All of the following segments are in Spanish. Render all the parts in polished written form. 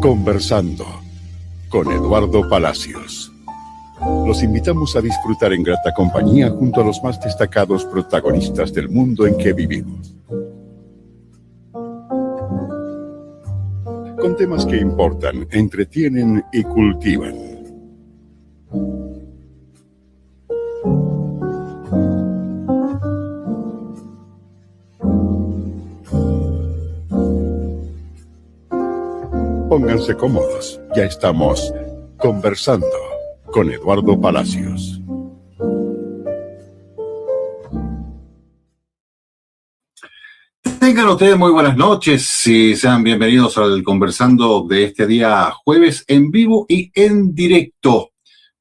Conversando con Eduardo Palacios. Los invitamos a disfrutar en grata compañía junto a los más destacados protagonistas del mundo en que vivimos. Con temas que importan, entretienen y cultivan. Pónganse cómodos, ya estamos conversando con Eduardo Palacios. Tengan ustedes muy buenas noches y sean bienvenidos al Conversando de este día jueves en vivo y en directo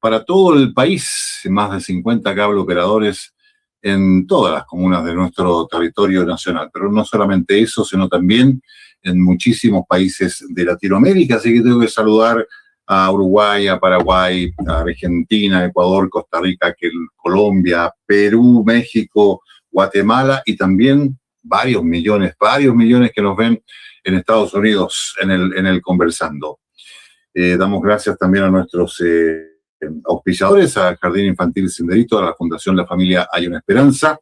para todo el país. Más de 50 cable operadores en todas las comunas de nuestro territorio nacional. Pero no solamente eso, sino también en muchísimos países de Latinoamérica. Así que tengo que saludar a Uruguay, a Paraguay, a Argentina, Ecuador, Costa Rica, Colombia, Perú, México, Guatemala y también varios millones que nos ven en Estados Unidos en el Conversando. Damos gracias también a nuestros auspiciadores, a Jardín Infantil Senderito, a la Fundación La Familia Hay una Esperanza.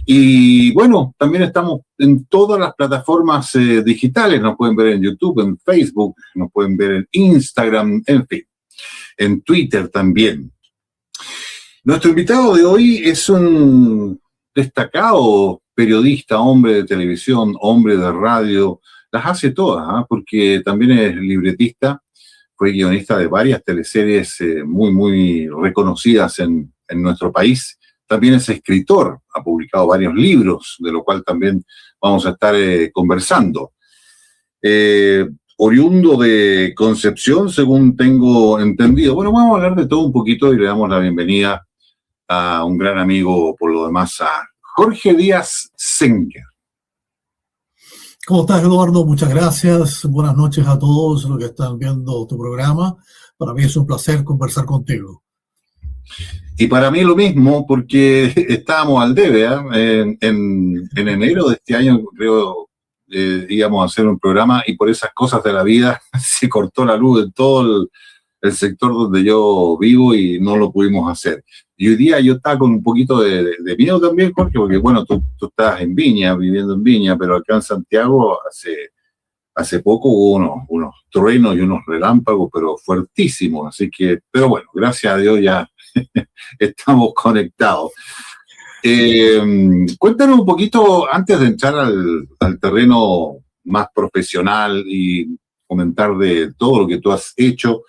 Y bueno, también estamos en todas las plataformas digitales. Nos pueden ver en YouTube, en Facebook, nos pueden ver en Instagram, en fin, en Twitter también. Nuestro invitado de hoy es un destacado periodista, hombre de televisión, hombre de radio, las hace todas, porque también es libretista, fue guionista de varias teleseries muy reconocidas en nuestro país. También es escritor, ha publicado varios libros, de lo cual también vamos a estar conversando. Oriundo de Concepción, según tengo entendido. Bueno, vamos a hablar de todo un poquito y le damos la bienvenida a un gran amigo, por lo demás, a Jorge Díaz Senker. ¿Cómo estás, Eduardo? Muchas gracias. Buenas noches a todos los que están viendo tu programa. Para mí es un placer conversar contigo. Y para mí lo mismo, porque estábamos al debe, en enero de este año, creo, íbamos a hacer un programa y por esas cosas de la vida se cortó la luz en todo el sector donde yo vivo y no lo pudimos hacer. Y hoy día yo estaba con un poquito de miedo también, Jorge, porque bueno, tú estás en Viña, viviendo en Viña, pero acá en Santiago hace poco hubo unos truenos y unos relámpagos, pero fuertísimos. Así que, pero bueno, gracias a Dios ya estamos conectados. Cuéntanos un poquito, antes de entrar al terreno más profesional y comentar de todo lo que tú has hecho,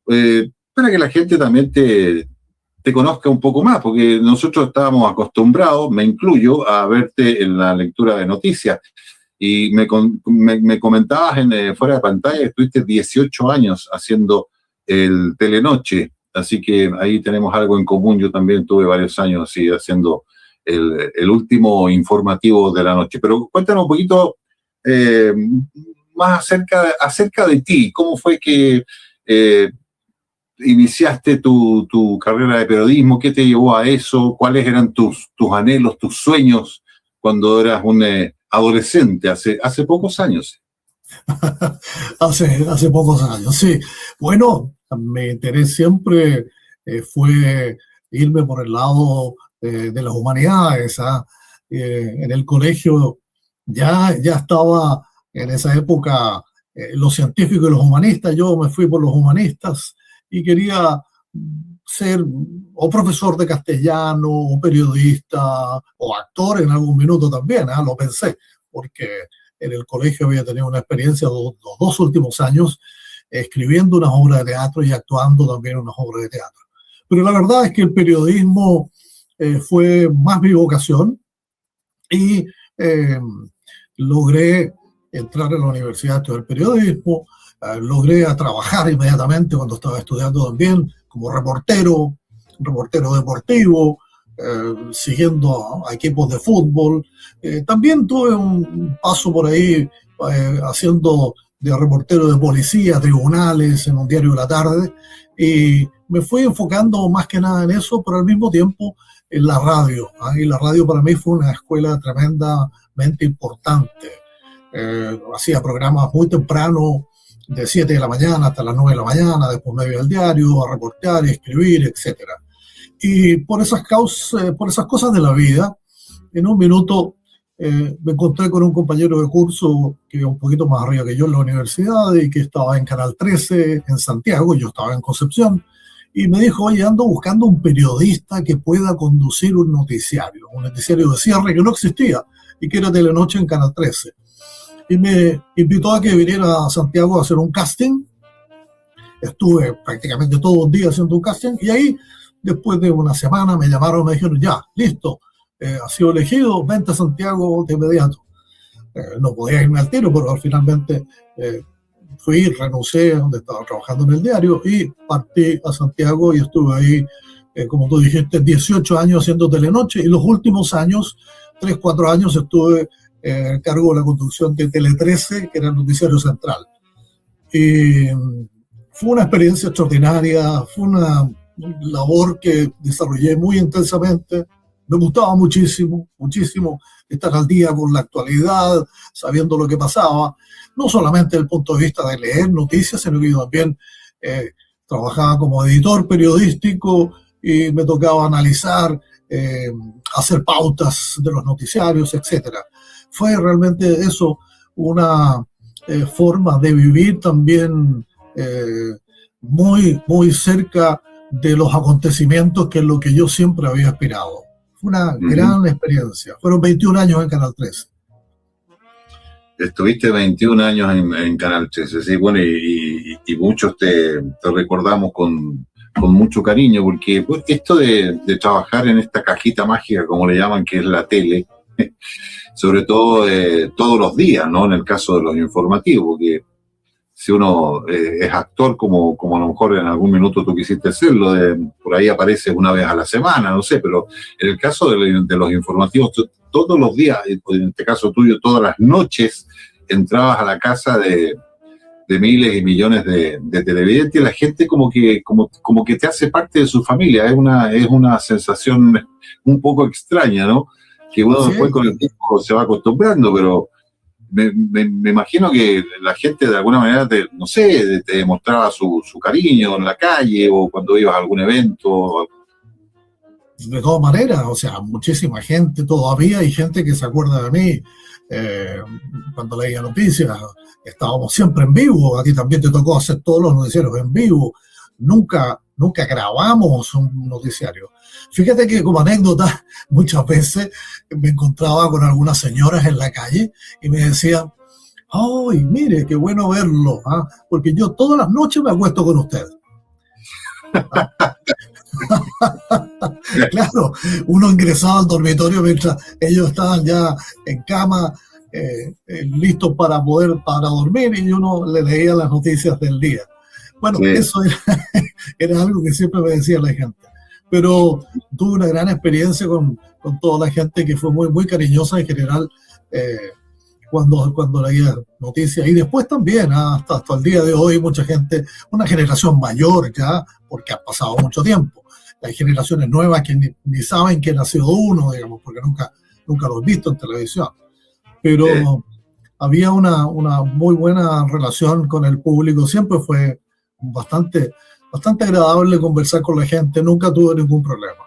para que la gente también te conozca un poco más, porque nosotros estábamos acostumbrados, me incluyo, a verte en la lectura de noticias. Y me comentabas fuera de pantalla que estuviste 18 años haciendo el Telenoche, así que ahí tenemos algo en común. Yo también tuve varios años así haciendo el último informativo de la noche. Pero cuéntanos un poquito más acerca de ti. ¿Cómo fue que iniciaste tu carrera de periodismo? ¿Qué te llevó a eso? ¿Cuáles eran tus anhelos, tus sueños cuando eras un adolescente, hace pocos años? hace pocos años, sí. Bueno, mi interés siempre fue irme por el lado de las humanidades. En el colegio ya estaba en esa época los científicos y los humanistas. Yo me fui por los humanistas y quería ser o profesor de castellano, o periodista, o actor en algún minuto también, lo pensé, porque en el colegio había tenido una experiencia los dos últimos años escribiendo unas obras de teatro y actuando también unas obras de teatro. Pero la verdad es que el periodismo fue más mi vocación y logré entrar a la universidad a estudiar periodismo. Logré trabajar inmediatamente cuando estaba estudiando también como reportero deportivo, siguiendo a equipos de fútbol. También tuve un paso por ahí haciendo de reportero de policía, tribunales, en un diario de la tarde, y me fui enfocando más que nada en eso, pero al mismo tiempo en la radio. Y la radio para mí fue una escuela tremendamente importante. hacía programas muy temprano, de 7 de la mañana hasta las 9 de la mañana, después me iba al diario a reportear, escribir, etcétera. Y por esas cosas de la vida, en un minuto me encontré con un compañero de curso que iba un poquito más arriba que yo en la universidad y que estaba en Canal 13 en Santiago, yo estaba en Concepción, y me dijo, oye, ando buscando un periodista que pueda conducir un noticiario de cierre que no existía y que era Telenoche en Canal 13. Y me invitó a que viniera a Santiago a hacer un casting. Estuve prácticamente todo el día haciendo un casting y ahí, después de una semana, me llamaron y me dijeron, ya, listo, has sido elegido, vente a Santiago de inmediato. No podía irme al tiro, pero finalmente fui, renuncié donde estaba trabajando en el diario y partí a Santiago y estuve ahí, como tú dijiste, 18 años haciendo Telenoche y los últimos años, 3, 4 años, estuve a cargo de la conducción de Tele 13, que era el noticiario central. Y fue una experiencia extraordinaria, fue una labor que desarrollé muy intensamente. Me gustaba muchísimo, muchísimo estar al día con la actualidad, sabiendo lo que pasaba, no solamente desde el punto de vista de leer noticias, sino que yo también trabajaba como editor periodístico y me tocaba analizar, hacer pautas de los noticiarios, etcétera. Fue realmente eso una forma de vivir también muy, muy cerca de los acontecimientos, que es lo que yo siempre había aspirado. Fue una gran experiencia. Fueron 21 años en Canal 13. Estuviste 21 años en Canal 13, sí, bueno, y muchos te recordamos con mucho cariño, porque pues, esto de trabajar en esta cajita mágica, como le llaman, que es la tele, sobre todo todos los días, ¿no? En el caso de los informativos, porque si uno es actor, como a lo mejor en algún minuto tú quisiste serlo, por ahí apareces una vez a la semana, no sé, pero en el caso de los informativos, todos los días, en este caso tuyo, todas las noches, entrabas a la casa de miles y millones de televidentes y la gente como que te hace parte de su familia. Es una sensación un poco extraña, ¿no? Que uno Sí. Después con el tiempo se va acostumbrando, pero me imagino que la gente de alguna manera te demostraba su cariño en la calle o cuando ibas a algún evento. De todas maneras, o sea, muchísima gente, todavía hay gente que se acuerda de mí cuando leía noticias. Estábamos siempre en vivo, a ti también te tocó hacer todos los noticiarios en vivo. Nunca grabamos un noticiario. Fíjate que como anécdota, muchas veces me encontraba con algunas señoras en la calle y me decían, ¡ay, mire, qué bueno verlo! ¿Ah? Porque yo todas las noches me acuesto con usted. Claro, uno ingresaba al dormitorio mientras ellos estaban ya en cama, listos para dormir, y uno le leía las noticias del día. Bueno, sí. Eso era algo que siempre me decía la gente. Pero tuve una gran experiencia con toda la gente que fue muy, muy cariñosa en general cuando leía noticias. Y después también, hasta el día de hoy, mucha gente, una generación mayor ya, porque ha pasado mucho tiempo. Hay generaciones nuevas que ni saben quién ha sido uno, digamos, porque nunca lo he visto en televisión. Pero había una muy buena relación con el público. Siempre fue bastante agradable conversar con la gente. Nunca tuve ningún problema.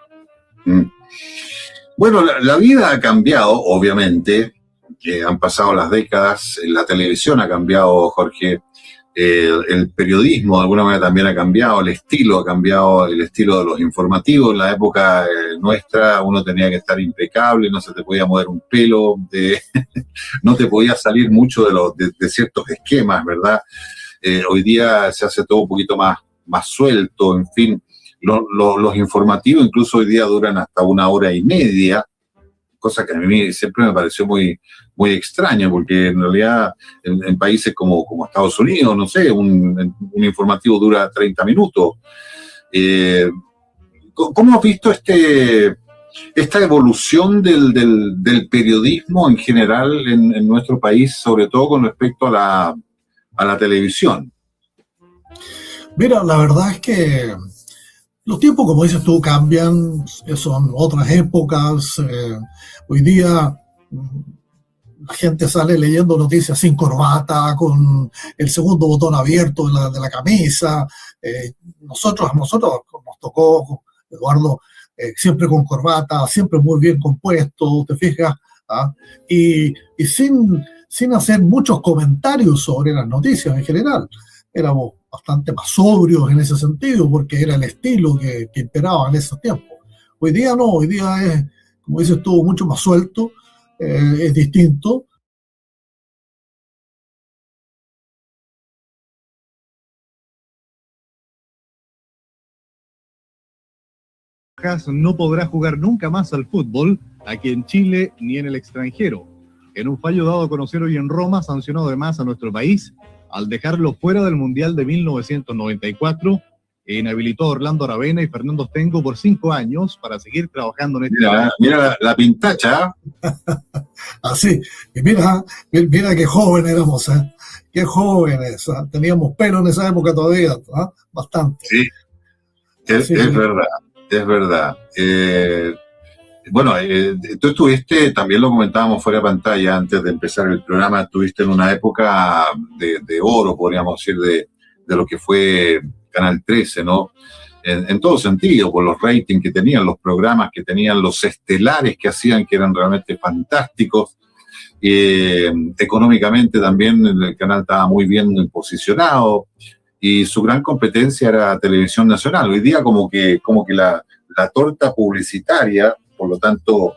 Bueno, la vida ha cambiado, obviamente. Han pasado las décadas. La televisión ha cambiado, Jorge. El periodismo de alguna manera también ha cambiado, el estilo ha cambiado, el estilo de los informativos. En la época nuestra uno tenía que estar impecable, no se te podía mover un pelo, no te podía salir mucho de ciertos esquemas, ¿verdad? Hoy día se hace todo un poquito más suelto, en fin. Los informativos incluso hoy día duran hasta 1 hora y media, cosa que a mí siempre me pareció muy, muy extraña, porque en realidad en países como Estados Unidos, no sé, un informativo dura 30 minutos. ¿Cómo has visto esta evolución del periodismo en general en nuestro país, sobre todo con respecto a la televisión? Mira, la verdad es que los tiempos, como dices tú, cambian, son otras épocas. Hoy día la gente sale leyendo noticias sin corbata, con el segundo botón abierto de la camisa. A nosotros nos tocó, Eduardo, siempre con corbata, siempre muy bien compuesto, ¿te fijas? ¿Ah? Y sin hacer muchos comentarios sobre las noticias en general. Éramos bastante más sobrios en ese sentido, porque era el estilo que imperaba en esos tiempos. Hoy día no, hoy día es, como dices tú, mucho más suelto, es distinto. No podrá jugar nunca más al fútbol, aquí en Chile ni en el extranjero. En un fallo dado a conocer hoy en Roma, sancionó además a nuestro país al dejarlo fuera del Mundial de 1994, inhabilitó a Orlando Aravena y Fernando Ostengo por 5 años para seguir trabajando en este Mira, mira la pintacha. Así, y mira qué jóvenes éramos, qué jóvenes, teníamos pelo en esa época todavía, bastante. Sí, es verdad, es verdad. Bueno, tú estuviste, también lo comentábamos fuera de pantalla antes de empezar el programa, estuviste en una época de oro, podríamos decir, de lo que fue Canal 13, ¿no? En todo sentido, por los ratings que tenían, los programas que tenían, los estelares que hacían, que eran realmente fantásticos. Económicamente también el canal estaba muy bien posicionado y su gran competencia era Televisión Nacional. Hoy día como que la torta publicitaria, por lo tanto,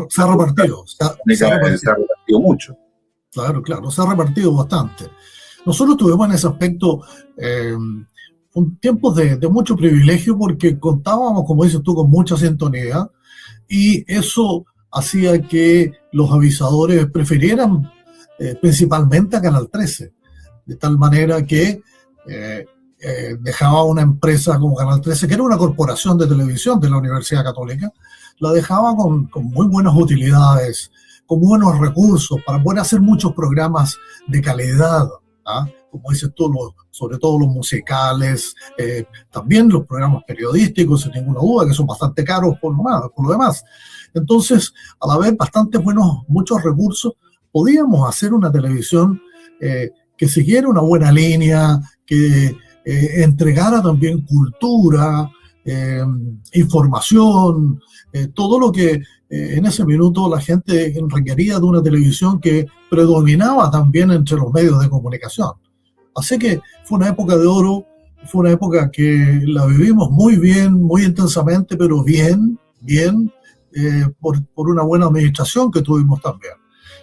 se ha repartido. Se ha repartido mucho. Claro, se ha repartido bastante. Nosotros tuvimos en ese aspecto un tiempo de mucho privilegio porque contábamos, como dices tú, con mucha sintonía y eso hacía que los avisadores prefirieran principalmente a Canal 13, de tal manera que dejaba una empresa como Canal 13, que era una corporación de televisión de la Universidad Católica, la dejaba con muy buenas utilidades, con buenos recursos para poder hacer muchos programas de calidad, como dices tú, sobre todo los musicales, también los programas periodísticos, sin ninguna duda, que son bastante caros por lo demás. Entonces, al haber muchos recursos, podíamos hacer una televisión que siguiera una buena línea, que entregara también cultura, información, todo lo que en ese minuto la gente requería de una televisión que predominaba también entre los medios de comunicación. Así que fue una época de oro, fue una época que la vivimos muy bien, muy intensamente, pero bien, por una buena administración que tuvimos también.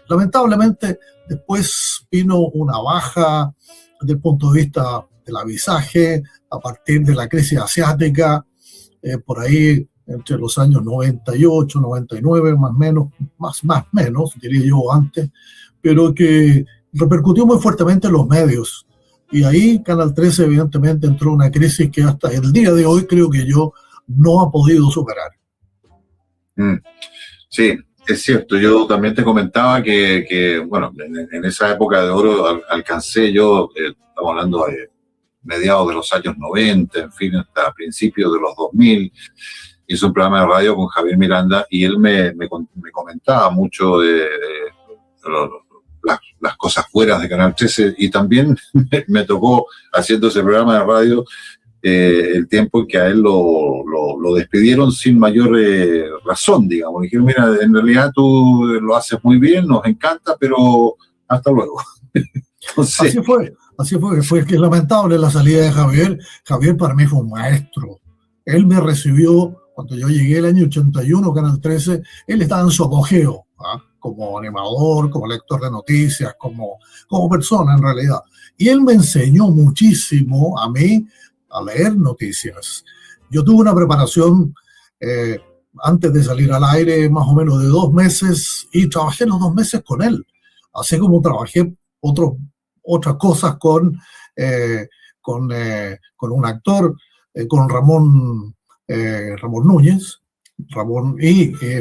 Lamentablemente, después vino una baja desde el punto de vista del avisaje a partir de la crisis asiática, por ahí entre los años 98, 99, más menos, diría yo antes, pero que repercutió muy fuertemente en los medios. Y ahí Canal 13 evidentemente entró en una crisis que hasta el día de hoy creo que yo no ha podido superar. Sí, es cierto. Yo también te comentaba que bueno, en esa época de oro alcancé yo, estamos hablando de mediados de los años 90, en fin, hasta principios de los 2000, hice un programa de radio con Javier Miranda y él me comentaba mucho de las cosas fuera de Canal 13 y también me tocó, haciendo ese programa de radio, el tiempo en que a él lo despidieron sin mayor razón, digamos. Me dijeron, mira, en realidad tú lo haces muy bien, nos encanta, pero hasta luego. Entonces, Así fue que es lamentable la salida de Javier. Javier para mí fue un maestro. Él me recibió cuando yo llegué el año 81 a Canal 13, él estaba en su apogeo, como animador, como lector de noticias, como persona en realidad. Y él me enseñó muchísimo a mí a leer noticias. Yo tuve una preparación antes de salir al aire más o menos de 2 meses y trabajé los 2 meses con él, así como trabajé otras cosas con un actor, con Ramón Núñez.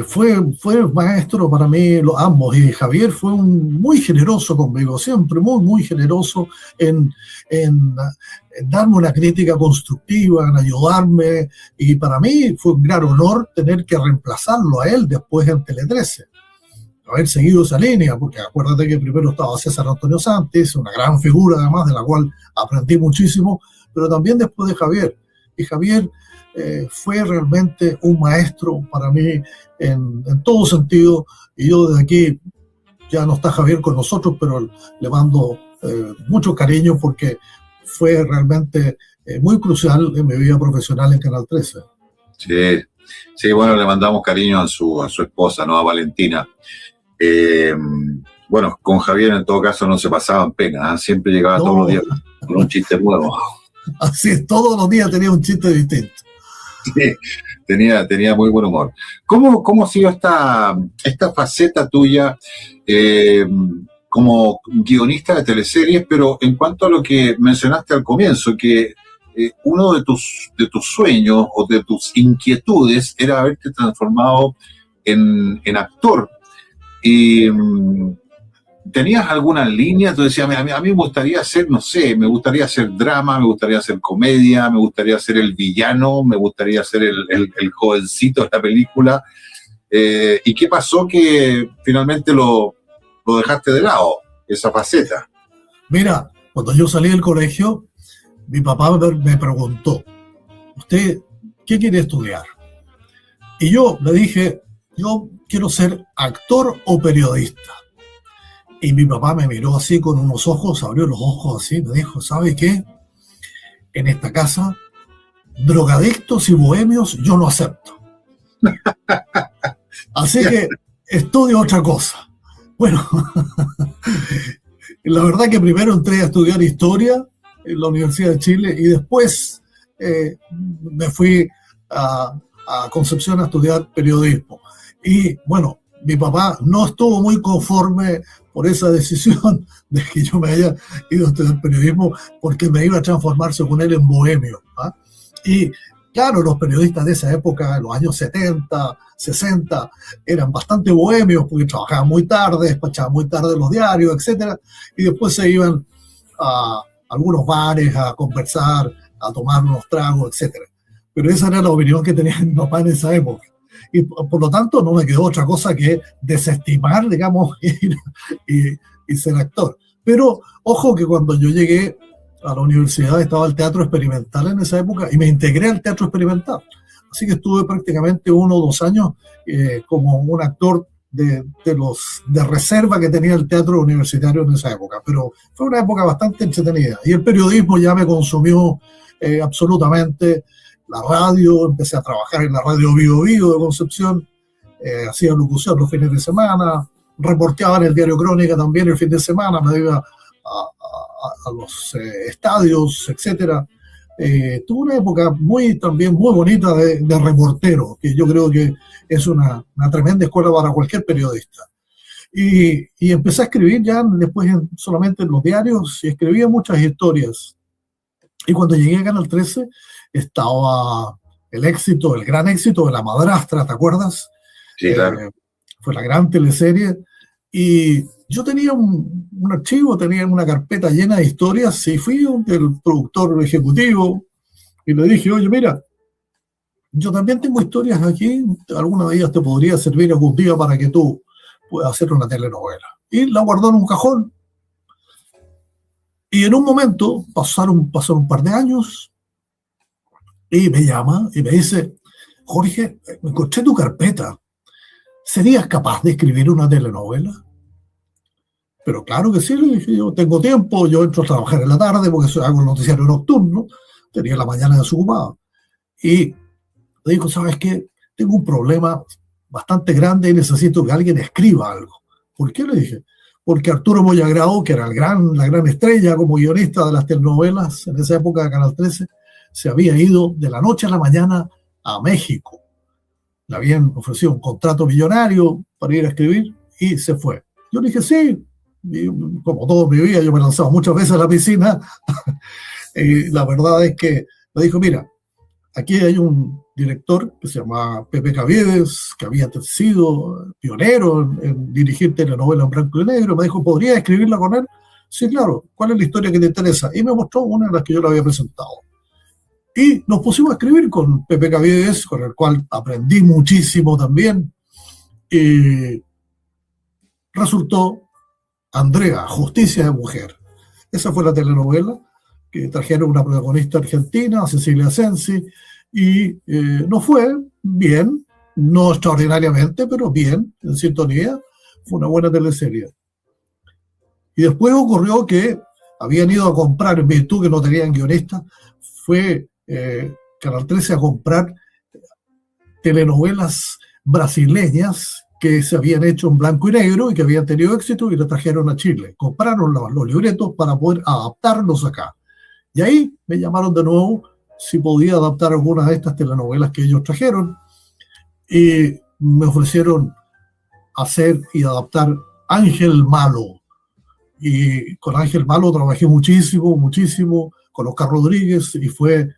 Fue maestro para mí, ambos, y Javier fue muy generoso conmigo, siempre muy generoso en darme una crítica constructiva, en ayudarme, y para mí fue un gran honor tener que reemplazarlo a él después en Tele 13. haber seguido esa línea, porque acuérdate que primero estaba César Antonio Santis, una gran figura además, de la cual aprendí muchísimo, pero también después de Javier. Y Javier fue realmente un maestro para mí en todo sentido, y yo desde aquí, ya no está Javier con nosotros, pero le mando mucho cariño porque fue realmente muy crucial en mi vida profesional en Canal 13. Sí, sí, bueno, le mandamos cariño a su esposa, ¿no? A Valentina. Bueno, con Javier en todo caso no se pasaban pena, ¿eh? Siempre llegaba todos los días con un chiste nuevo. Así es, todos los días tenía un chiste distinto. Sí, tenía muy buen humor. ¿Cómo ha sido esta faceta tuya como guionista de teleseries? Pero en cuanto a lo que mencionaste al comienzo, que uno de tus sueños o de tus inquietudes era haberte transformado en actor. Y ¿tenías alguna línea? Tú decías, a mí me gustaría hacer, no sé, me gustaría hacer drama, me gustaría hacer comedia, me gustaría ser el villano, me gustaría ser el jovencito de la película. ¿Y qué pasó que finalmente lo dejaste de lado, esa faceta? Mira, cuando yo salí del colegio, mi papá me preguntó, ¿usted qué quiere estudiar? Y yo le dije, yo quiero ser actor o periodista. Y mi papá me miró así con unos ojos, abrió los ojos así, me dijo, ¿sabe qué? En esta casa, drogadictos y bohemios yo no acepto. Así que estudio otra cosa. Bueno, la verdad que primero entré a estudiar historia en la Universidad de Chile y después me fui a Concepción a estudiar periodismo. Y bueno, mi papá no estuvo muy conforme por esa decisión de que yo me haya ido a estudiar periodismo, porque me iba a transformar, según él, en bohemio. Y claro, los periodistas de esa época, en los años 70, 60, eran bastante bohemios porque trabajaban muy tarde, despachaban muy tarde los diarios, etcétera, y después se iban a algunos bares a conversar, a tomar unos tragos, etcétera. Pero esa era la opinión que tenía mi papá en esa época. Y por lo tanto no me quedó otra cosa que desestimar, digamos, y ser actor. Pero ojo que cuando yo llegué a la universidad estaba el teatro experimental en esa época y me integré al teatro experimental. Así que estuve prácticamente 1 o 2 años como un actor de reserva que tenía el teatro universitario en esa época. Pero fue una época bastante entretenida. Y el periodismo ya me consumió absolutamente. La radio, empecé a trabajar en la radio Vivo Vivo de Concepción, hacía locución los fines de semana, reporteaba en el diario Crónica también el fin de semana, me iba a los estadios, etcétera. Tuve una época también muy bonita de reportero, que yo creo que es una tremenda escuela para cualquier periodista. Y empecé a escribir ya después solamente en los diarios, y escribía muchas historias. Y cuando llegué a Canal 13 estaba el gran éxito de La Madrastra, ¿te acuerdas? Sí, claro. Fue la gran teleserie. Y yo tenía un archivo, tenía una carpeta llena de historias, y fui el productor ejecutivo y le dije, oye, mira, yo también tengo historias aquí, alguna de ellas te podría servir algún día para que tú puedas hacer una telenovela. Y la guardó en un cajón. Y en un momento pasaron un par de años y me llama y me dice, Jorge, encontré tu carpeta. ¿Serías capaz de escribir una telenovela? Pero claro que sí, le dije, yo tengo tiempo, yo entro a trabajar en la tarde porque hago el noticiario nocturno, tenía la mañana desocupada. Y le digo, ¿sabes qué? Tengo un problema bastante grande y necesito que alguien escriba algo. ¿Por qué? Le dije. Porque Arturo Boyagrao, que era la gran estrella como guionista de las telenovelas en esa época de Canal 13, se había ido de la noche a la mañana a México. Le habían ofrecido un contrato millonario para ir a escribir y se fue. Yo le dije, sí, y como todo mi vida, yo me lanzaba muchas veces a la piscina. Y la verdad es que me dijo, mira, aquí hay un director que se llama Pepe Caviedes, que había sido pionero en dirigir telenovelas en blanco y negro. Me dijo, ¿podría escribirla con él? Sí, claro. ¿Cuál es la historia que te interesa? Y me mostró una de las que yo le había presentado. Y nos pusimos a escribir con Pepe Caviedes, con el cual aprendí muchísimo también. Y resultó Andrea, Justicia de Mujer. Esa fue la telenovela que trajeron una protagonista argentina, Cecilia Sensi, y nos fue bien, no extraordinariamente, pero bien, en sintonía. Fue una buena teleserie. Y después ocurrió que habían ido a comprar, en virtud que no tenían guionista, fue Canal 13 a comprar telenovelas brasileñas que se habían hecho en blanco y negro y que habían tenido éxito y las trajeron a Chile. Compraron los libretos para poder adaptarlos acá. Y ahí me llamaron de nuevo si podía adaptar algunas de estas telenovelas que ellos trajeron y me ofrecieron hacer y adaptar Ángel Malo. Y con Ángel Malo trabajé muchísimo con Oscar Rodríguez y fue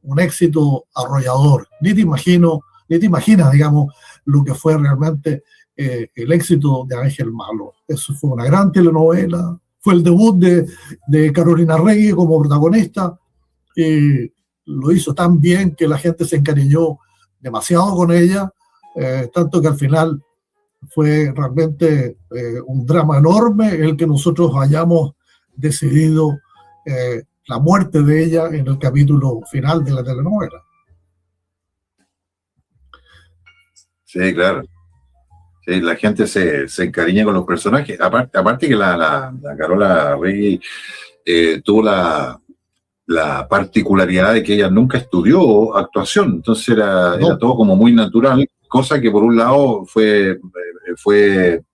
un éxito arrollador. Ni te imaginas, digamos, lo que fue realmente el éxito de Ángel Malo. Eso fue una gran telenovela. Fue el debut de Carolina Regui como protagonista. Lo hizo tan bien que la gente se encariñó demasiado con ella, tanto que al final fue realmente un drama enorme el que nosotros hayamos decidido la muerte de ella en el capítulo final de la telenovela. Sí, claro. Sí, la gente se encariña con los personajes. Aparte que la Carola Regui tuvo la particularidad de que ella nunca estudió actuación, entonces era todo como muy natural, cosa que por un lado fue,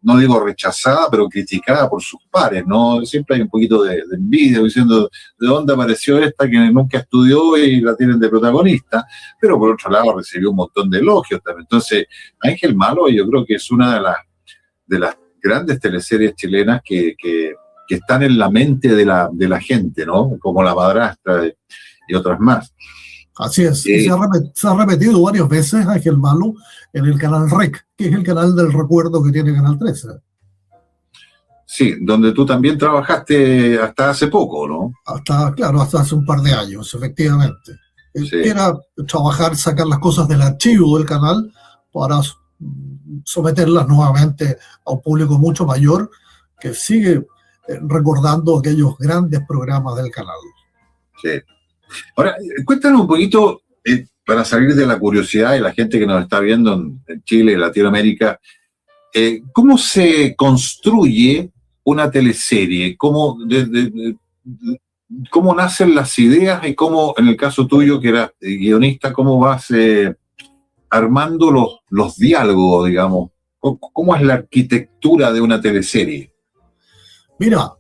no digo rechazada, pero criticada por sus pares, ¿no? Siempre hay un poquito de envidia, diciendo de dónde apareció esta que nunca estudió y la tienen de protagonista, pero por otro lado recibió un montón de elogios también. Entonces, Ángel Malo yo creo que es una de las grandes teleseries chilenas que están en la mente de la gente, ¿no? Como La Madrastra y otras más. Así es, se ha repetido varias veces Ángel Malo en el canal REC, que es el canal del recuerdo que tiene Canal 13. Sí, donde tú también trabajaste hasta hace poco, ¿no? Hasta hace un par de años, efectivamente. Sí. Era trabajar, sacar las cosas del archivo del canal para someterlas nuevamente a un público mucho mayor que sigue recordando aquellos grandes programas del canal. Sí. Ahora, cuéntanos un poquito, para salir de la curiosidad de la gente que nos está viendo en Chile, en Latinoamérica, ¿cómo se construye una teleserie? ¿Cómo nacen las ideas y cómo, en el caso tuyo, que eras guionista, cómo vas armando los diálogos, digamos? ¿Cómo es la arquitectura de una teleserie? Mira,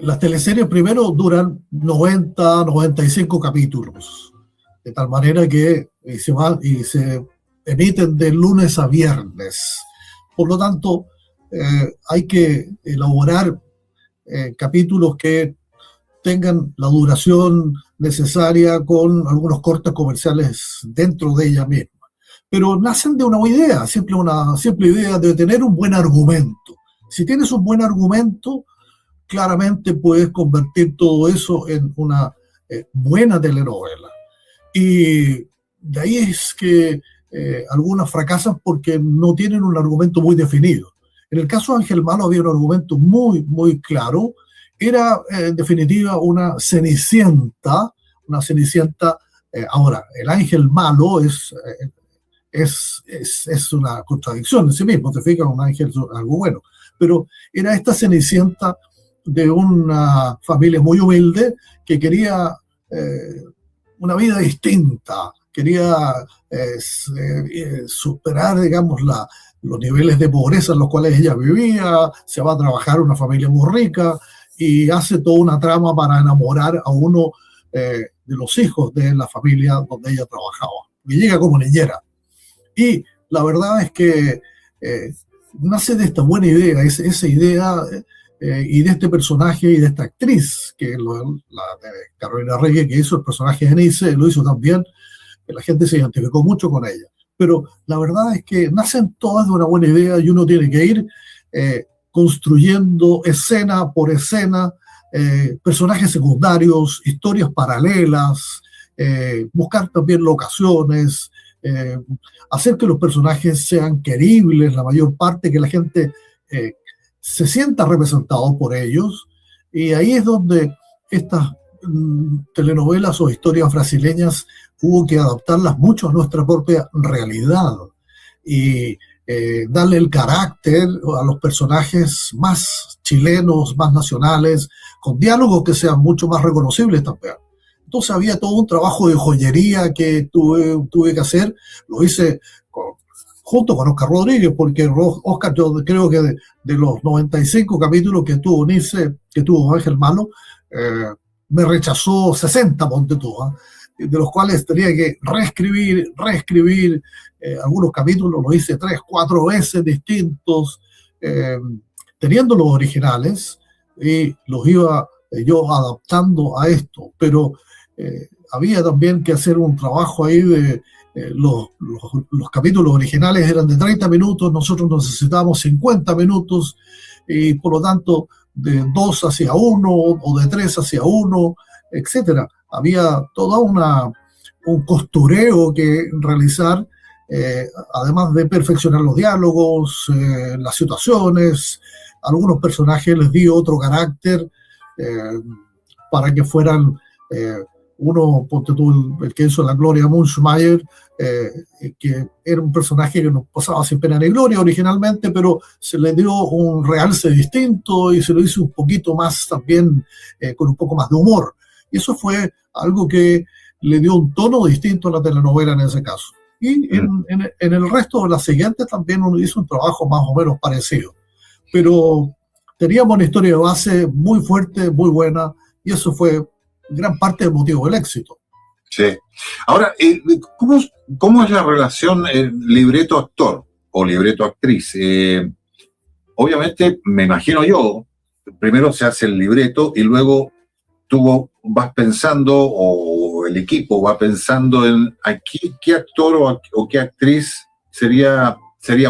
las teleseries primero duran 90, 95 capítulos, de tal manera que se emiten de lunes a viernes. Por lo tanto, hay que elaborar capítulos que tengan la duración necesaria con algunos cortes comerciales dentro de ella misma. Pero nacen de una idea, una simple idea de tener un buen argumento. Si tienes un buen argumento, claramente puedes convertir todo eso en una buena telenovela. Y de ahí es que algunas fracasan porque no tienen un argumento muy definido. En el caso de Ángel Malo había un argumento muy, muy claro. Era, en definitiva, una cenicienta. Ahora, el Ángel Malo es una contradicción en sí mismo. Te fijas, un ángel es algo bueno. Pero era esta cenicienta de una familia muy humilde que quería una vida distinta, quería superar, digamos, los niveles de pobreza en los cuales ella vivía, se va a trabajar en una familia muy rica y hace toda una trama para enamorar a uno de los hijos de la familia donde ella trabajaba, que llega como niñera. Y la verdad es que nace de esta buena idea, esa idea y de este personaje y de esta actriz, que es la de Carolina Regui, que hizo el personaje de Nice, lo hizo también, que la gente se identificó mucho con ella. Pero la verdad es que nacen todas de una buena idea y uno tiene que ir construyendo escena por escena, personajes secundarios, historias paralelas, buscar también locaciones, hacer que los personajes sean queribles, la mayor parte, que la gente se sienta representado por ellos, y ahí es donde estas telenovelas o historias brasileñas hubo que adaptarlas mucho a nuestra propia realidad y darle el carácter a los personajes más chilenos, más nacionales, con diálogos que sean mucho más reconocibles también. Entonces había todo un trabajo de joyería que tuve que hacer, lo hice junto con Oscar Rodríguez, porque Oscar, yo creo que de los 95 capítulos que tuvo Nice, que tuvo Ángel Malo, me rechazó 60, ponte tú, de los cuales tenía que reescribir algunos capítulos, los hice 3, 4 veces distintos, teniendo los originales, y los iba yo adaptando a esto, pero había también que hacer un trabajo ahí de los capítulos originales eran de 30 minutos, nosotros necesitábamos 50 minutos, y por lo tanto de 2 hacia 1 o de 3 hacia 1, etcétera. Había todo un costureo que realizar, además de perfeccionar los diálogos, las situaciones. Algunos personajes les di otro carácter para que fueran uno, ponte tú, el que hizo la Gloria Munchmeyer, que era un personaje que nos pasaba sin pena ni gloria originalmente, pero se le dio un realce distinto y se lo hizo un poquito más también, con un poco más de humor. Y eso fue algo que le dio un tono distinto a la telenovela en ese caso. Y en el resto de las siguientes también uno hizo un trabajo más o menos parecido. Pero teníamos una historia de base muy fuerte, muy buena, y eso fue gran parte del motivo del éxito. Sí. Ahora, ¿cómo es la relación libreto-actor o libreto-actriz? Obviamente, me imagino yo, primero se hace el libreto y luego tú vas pensando, o el equipo va pensando en aquí qué actor o qué actriz sería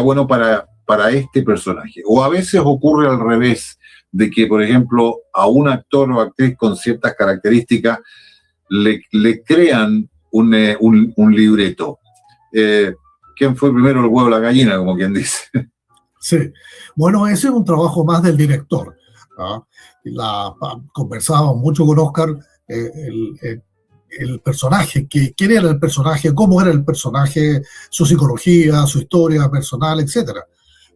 bueno para este personaje. O a veces ocurre al revés, de que, por ejemplo, a un actor o actriz con ciertas características le crean un libreto. ¿Quién fue primero, el huevo o la gallina, como quien dice? Sí, bueno, ese es un trabajo más del director. Conversábamos mucho con Oscar, el personaje, quién era el personaje, cómo era el personaje, su psicología, su historia personal, etc.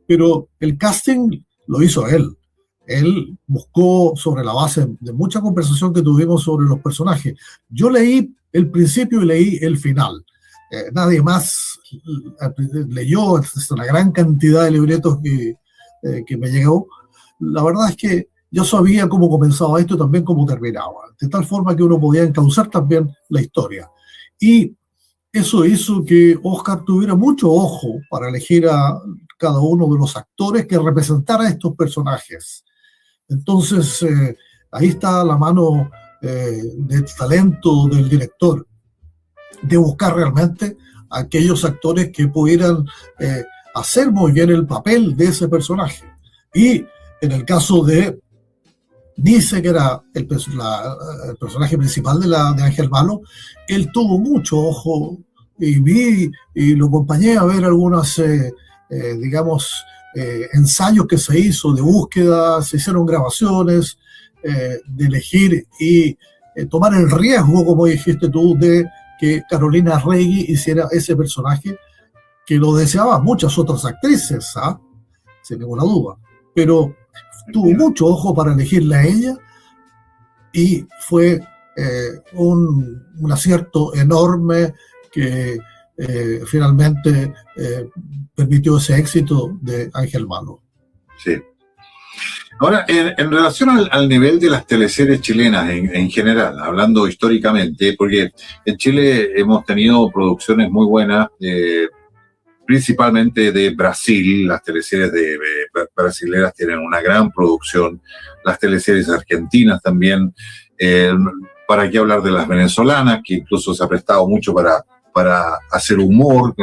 Pero el casting lo hizo él. Él buscó sobre la base de mucha conversación que tuvimos sobre los personajes. Yo leí el principio y leí el final. Nadie más leyó una gran cantidad de libretos que me llegó. La verdad es que yo sabía cómo comenzaba esto y también cómo terminaba, de tal forma que uno podía encauzar también la historia. Y eso hizo que Oscar tuviera mucho ojo para elegir a cada uno de los actores que representara a estos personajes. Entonces, ahí está la mano del talento del director, de buscar realmente a aquellos actores que pudieran hacer muy bien el papel de ese personaje. Y en el caso de Nice, que era el personaje principal de Ángel Malo, él tuvo mucho ojo y vi y lo acompañé a ver algunas, ensayos que se hizo de búsqueda, se hicieron grabaciones, de elegir y tomar el riesgo, como dijiste tú, de que Carolina Regui hiciera ese personaje que lo deseaban muchas otras actrices, sin ninguna duda, pero tuvo mucho ojo para elegirla a ella y fue un acierto enorme que finalmente permitió ese éxito de Ángel Malo. Sí. Ahora, en relación al nivel de las teleseries chilenas en general, hablando históricamente, porque en Chile hemos tenido producciones muy buenas, principalmente de Brasil. Las teleseries brasileras tienen una gran producción, las teleseries argentinas también, para qué hablar de las venezolanas, que incluso se ha prestado mucho para hacer humor,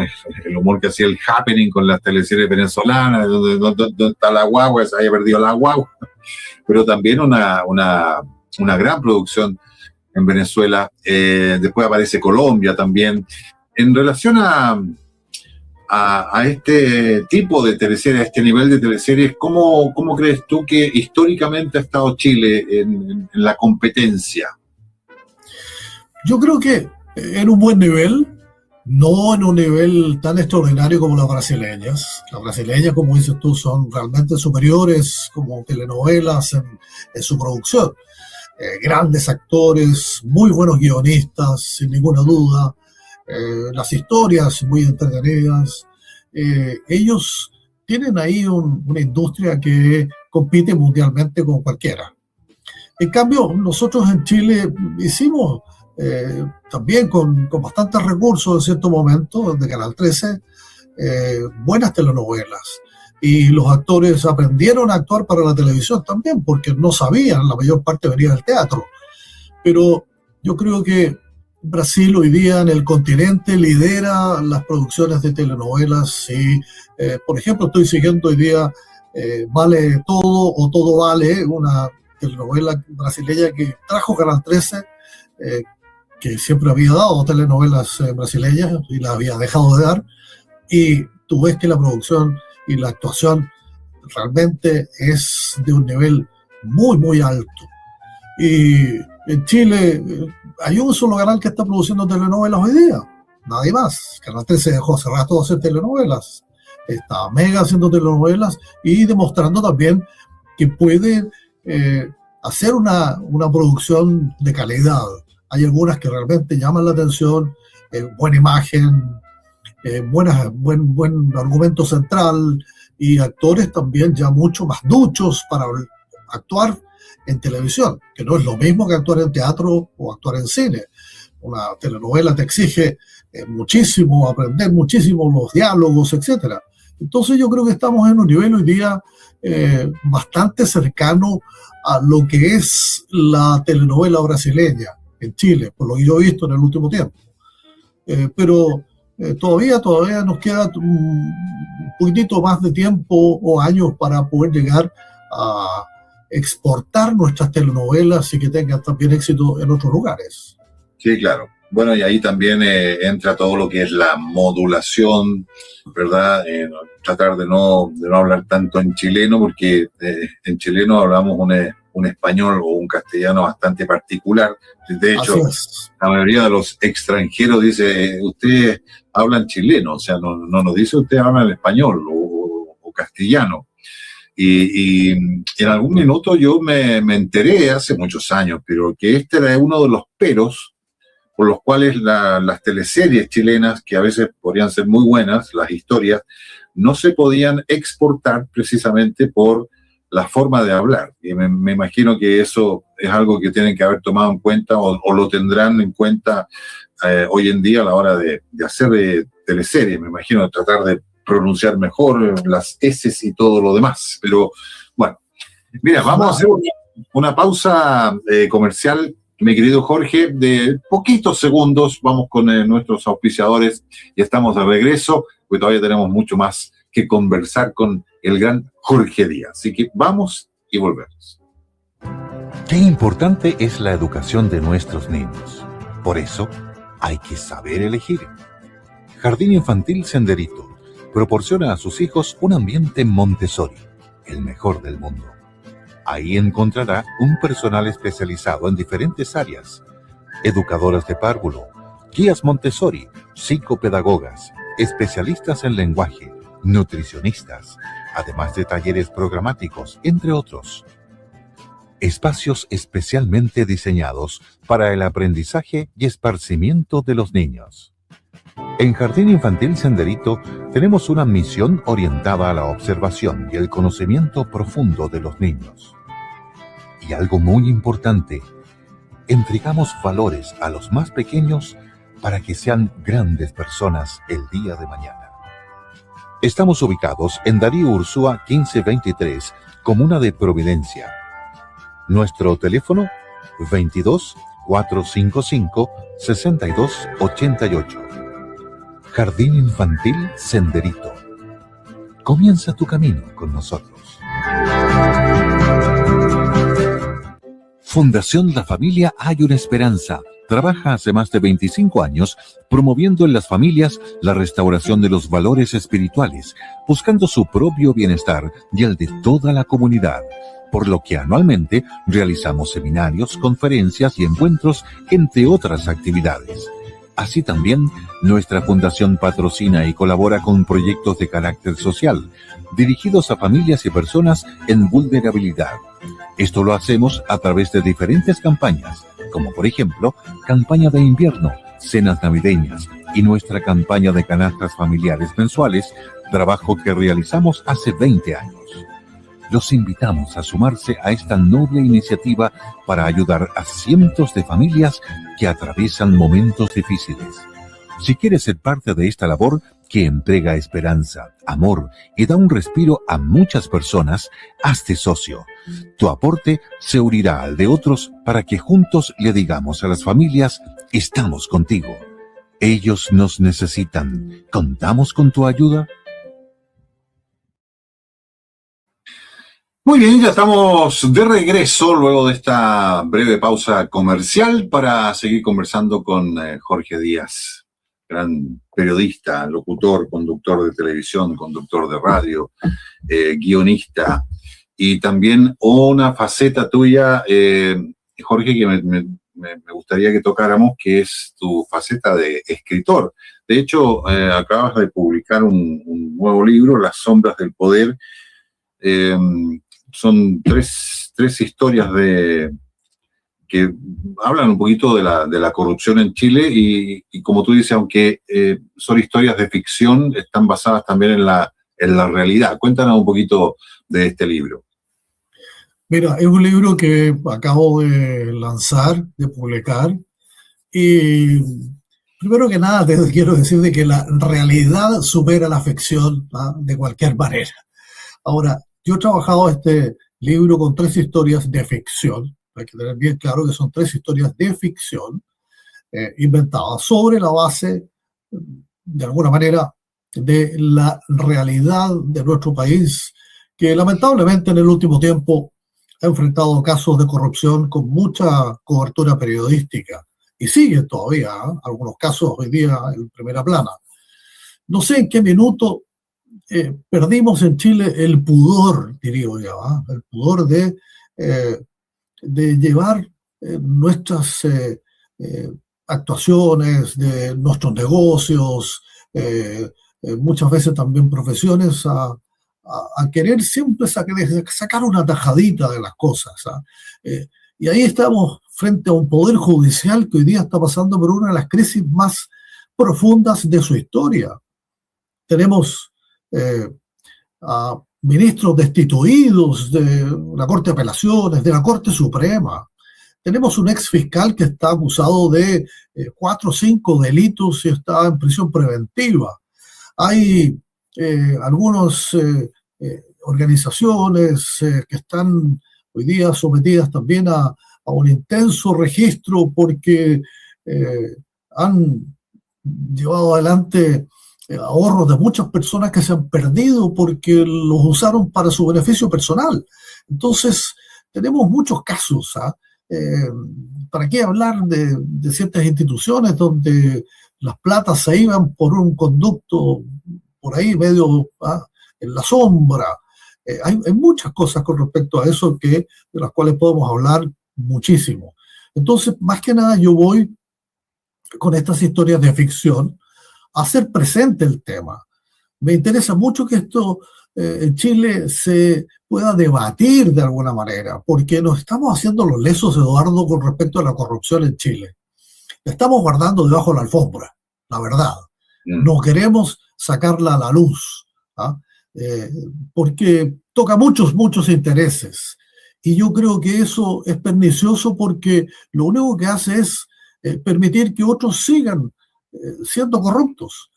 el humor que hacía el Happening con las teleseries venezolanas, donde está la guagua, se haya perdido la guagua, pero también una gran producción en Venezuela. Después aparece Colombia también. En relación a a este tipo de teleseries, a este nivel de teleseries, ¿cómo crees tú que históricamente ha estado Chile en la competencia? Yo creo que en un buen nivel, no en un nivel tan extraordinario como las brasileñas. Las brasileñas, como dices tú, son realmente superiores como telenovelas en su producción. Grandes actores, muy buenos guionistas, sin ninguna duda. Las historias muy entretenidas. Ellos tienen ahí una industria que compite mundialmente con cualquiera. En cambio, nosotros en Chile hicimos también con bastantes recursos en cierto momento, de Canal 13, buenas telenovelas. Y los actores aprendieron a actuar para la televisión también, porque no sabían, la mayor parte venía del teatro. Pero yo creo que Brasil hoy día en el continente lidera las producciones de telenovelas y, por ejemplo, estoy siguiendo hoy día Vale Todo o Todo Vale, una telenovela brasileña que trajo Canal 13, que siempre había dado telenovelas brasileñas y las había dejado de dar, y tú ves que la producción y la actuación realmente es de un nivel muy, muy alto. Y en Chile hay un solo canal que está produciendo telenovelas hoy día, nadie más. Canal 13 dejó hace rato de hacer telenovelas. Está Mega haciendo telenovelas y demostrando también que puede hacer una producción de calidad. Hay algunas que realmente llaman la atención, buena imagen, buen argumento central y actores también ya mucho más duchos para actuar en televisión, que no es lo mismo que actuar en teatro o actuar en cine. Una telenovela te exige muchísimo, aprender muchísimo los diálogos, etcétera. Entonces yo creo que estamos en un nivel hoy día bastante cercano a lo que es la telenovela brasileña en Chile, por lo que yo he visto en el último tiempo. Pero todavía nos queda un poquitito más de tiempo o años para poder llegar a exportar nuestras telenovelas y que tengan también éxito en otros lugares. Sí, claro. Bueno, y ahí también entra todo lo que es la modulación, ¿verdad? Tratar de no hablar tanto en chileno, porque en chileno hablamos un español o un castellano bastante particular. De hecho, la mayoría de los extranjeros dice, ustedes hablan chileno, o sea, no nos dice ustedes hablan español o castellano. Y en algún minuto yo me enteré hace muchos años, pero que este era uno de los peros por los cuales las teleseries chilenas, que a veces podrían ser muy buenas, las historias, no se podían exportar precisamente por la forma de hablar. Y me imagino que eso es algo que tienen que haber tomado en cuenta o lo tendrán en cuenta hoy en día a la hora de hacer teleseries. Me imagino tratar de pronunciar mejor las S y todo lo demás. Pero bueno, mira, vamos a hacer una pausa comercial, mi querido Jorge, de poquitos segundos. Vamos con nuestros auspiciadores y estamos de regreso, porque todavía tenemos mucho más que conversar con el gran Jorge Díaz. Así que vamos y volvemos. Qué importante es la educación de nuestros niños. Por eso, hay que saber elegir. Jardín Infantil Senderito proporciona a sus hijos un ambiente Montessori, el mejor del mundo. Ahí encontrará un personal especializado en diferentes áreas: educadoras de párvulo, guías Montessori, psicopedagogas, especialistas en lenguaje, nutricionistas, además de talleres programáticos, entre otros. Espacios especialmente diseñados para el aprendizaje y esparcimiento de los niños. En Jardín Infantil Senderito tenemos una misión orientada a la observación y el conocimiento profundo de los niños. Y algo muy importante, entregamos valores a los más pequeños para que sean grandes personas el día de mañana. Estamos ubicados en Darío Ursúa 1523, Comuna de Providencia. Nuestro teléfono 22 455 6288. Jardín Infantil Senderito. Comienza tu camino con nosotros. Fundación La Familia Hay una Esperanza trabaja hace más de 25 años promoviendo en las familias la restauración de los valores espirituales, buscando su propio bienestar y el de toda la comunidad, por lo que anualmente realizamos seminarios, conferencias y encuentros, entre otras actividades. Así también, nuestra fundación patrocina y colabora con proyectos de carácter social, dirigidos a familias y personas en vulnerabilidad. Esto lo hacemos a través de diferentes campañas, como por ejemplo, campaña de invierno, cenas navideñas y nuestra campaña de canastas familiares mensuales, trabajo que realizamos hace 20 años. Los invitamos a sumarse a esta noble iniciativa para ayudar a cientos de familias que atraviesan momentos difíciles. Si quieres ser parte de esta labor que entrega esperanza, amor y da un respiro a muchas personas, hazte socio. Tu aporte se unirá al de otros para que juntos le digamos a las familias: estamos contigo. Ellos nos necesitan. ¿Contamos con tu ayuda? Muy bien, ya estamos de regreso luego de esta breve pausa comercial para seguir conversando con Jorge Díaz, gran periodista, locutor, conductor de televisión, conductor de radio, guionista, y también una faceta tuya, Jorge, que me gustaría que tocáramos, que es tu faceta de escritor. De hecho, acabas de publicar un nuevo libro, Las sombras del poder. Son tres historias que hablan un poquito de la corrupción en Chile y como tú dices, aunque son historias de ficción, están basadas también en la realidad. Cuéntanos un poquito de este libro. Mira, es un libro que acabo de lanzar, de publicar, y primero que nada te quiero decir de que la realidad supera la ficción, ¿ah?, de cualquier manera. Ahora, yo he trabajado este libro con 3 historias de ficción. Hay que tener bien claro que son 3 historias de ficción inventadas sobre la base, de alguna manera, de la realidad de nuestro país, que lamentablemente en el último tiempo ha enfrentado casos de corrupción con mucha cobertura periodística y siguen todavía, ¿eh?, algunos casos hoy día en primera plana. No sé en qué minuto perdimos en Chile el pudor, diría yo, ¿eh?, el pudor de llevar nuestras actuaciones, de nuestros negocios, muchas veces también profesiones, a querer siempre sacar una tajadita de las cosas, ¿eh? Y ahí estamos frente a un poder judicial que hoy día está pasando por una de las crisis más profundas de su historia. Tenemos a ministros destituidos de la Corte de Apelaciones, de la Corte Suprema. Tenemos un ex fiscal que está acusado de 4 o 5 delitos y está en prisión preventiva. Hay algunas organizaciones que están hoy día sometidas también a un intenso registro porque han llevado adelante ahorros de muchas personas que se han perdido porque los usaron para su beneficio personal. Entonces, tenemos muchos casos, ¿para qué hablar de ciertas instituciones donde las platas se iban por un conducto por ahí medio en la sombra? Hay muchas cosas con respecto a eso de las cuales podemos hablar muchísimo. Entonces, más que nada, yo voy con estas historias de ficción a hacer presente el tema. Me interesa mucho que esto en Chile se pueda debatir de alguna manera, porque nos estamos haciendo los lesos, Eduardo, con respecto a la corrupción en Chile. La estamos guardando debajo de la alfombra, la verdad. No queremos sacarla a la luz, porque toca muchos intereses. Y yo creo que eso es pernicioso porque lo único que hace es permitir que otros sigan siendo corruptos.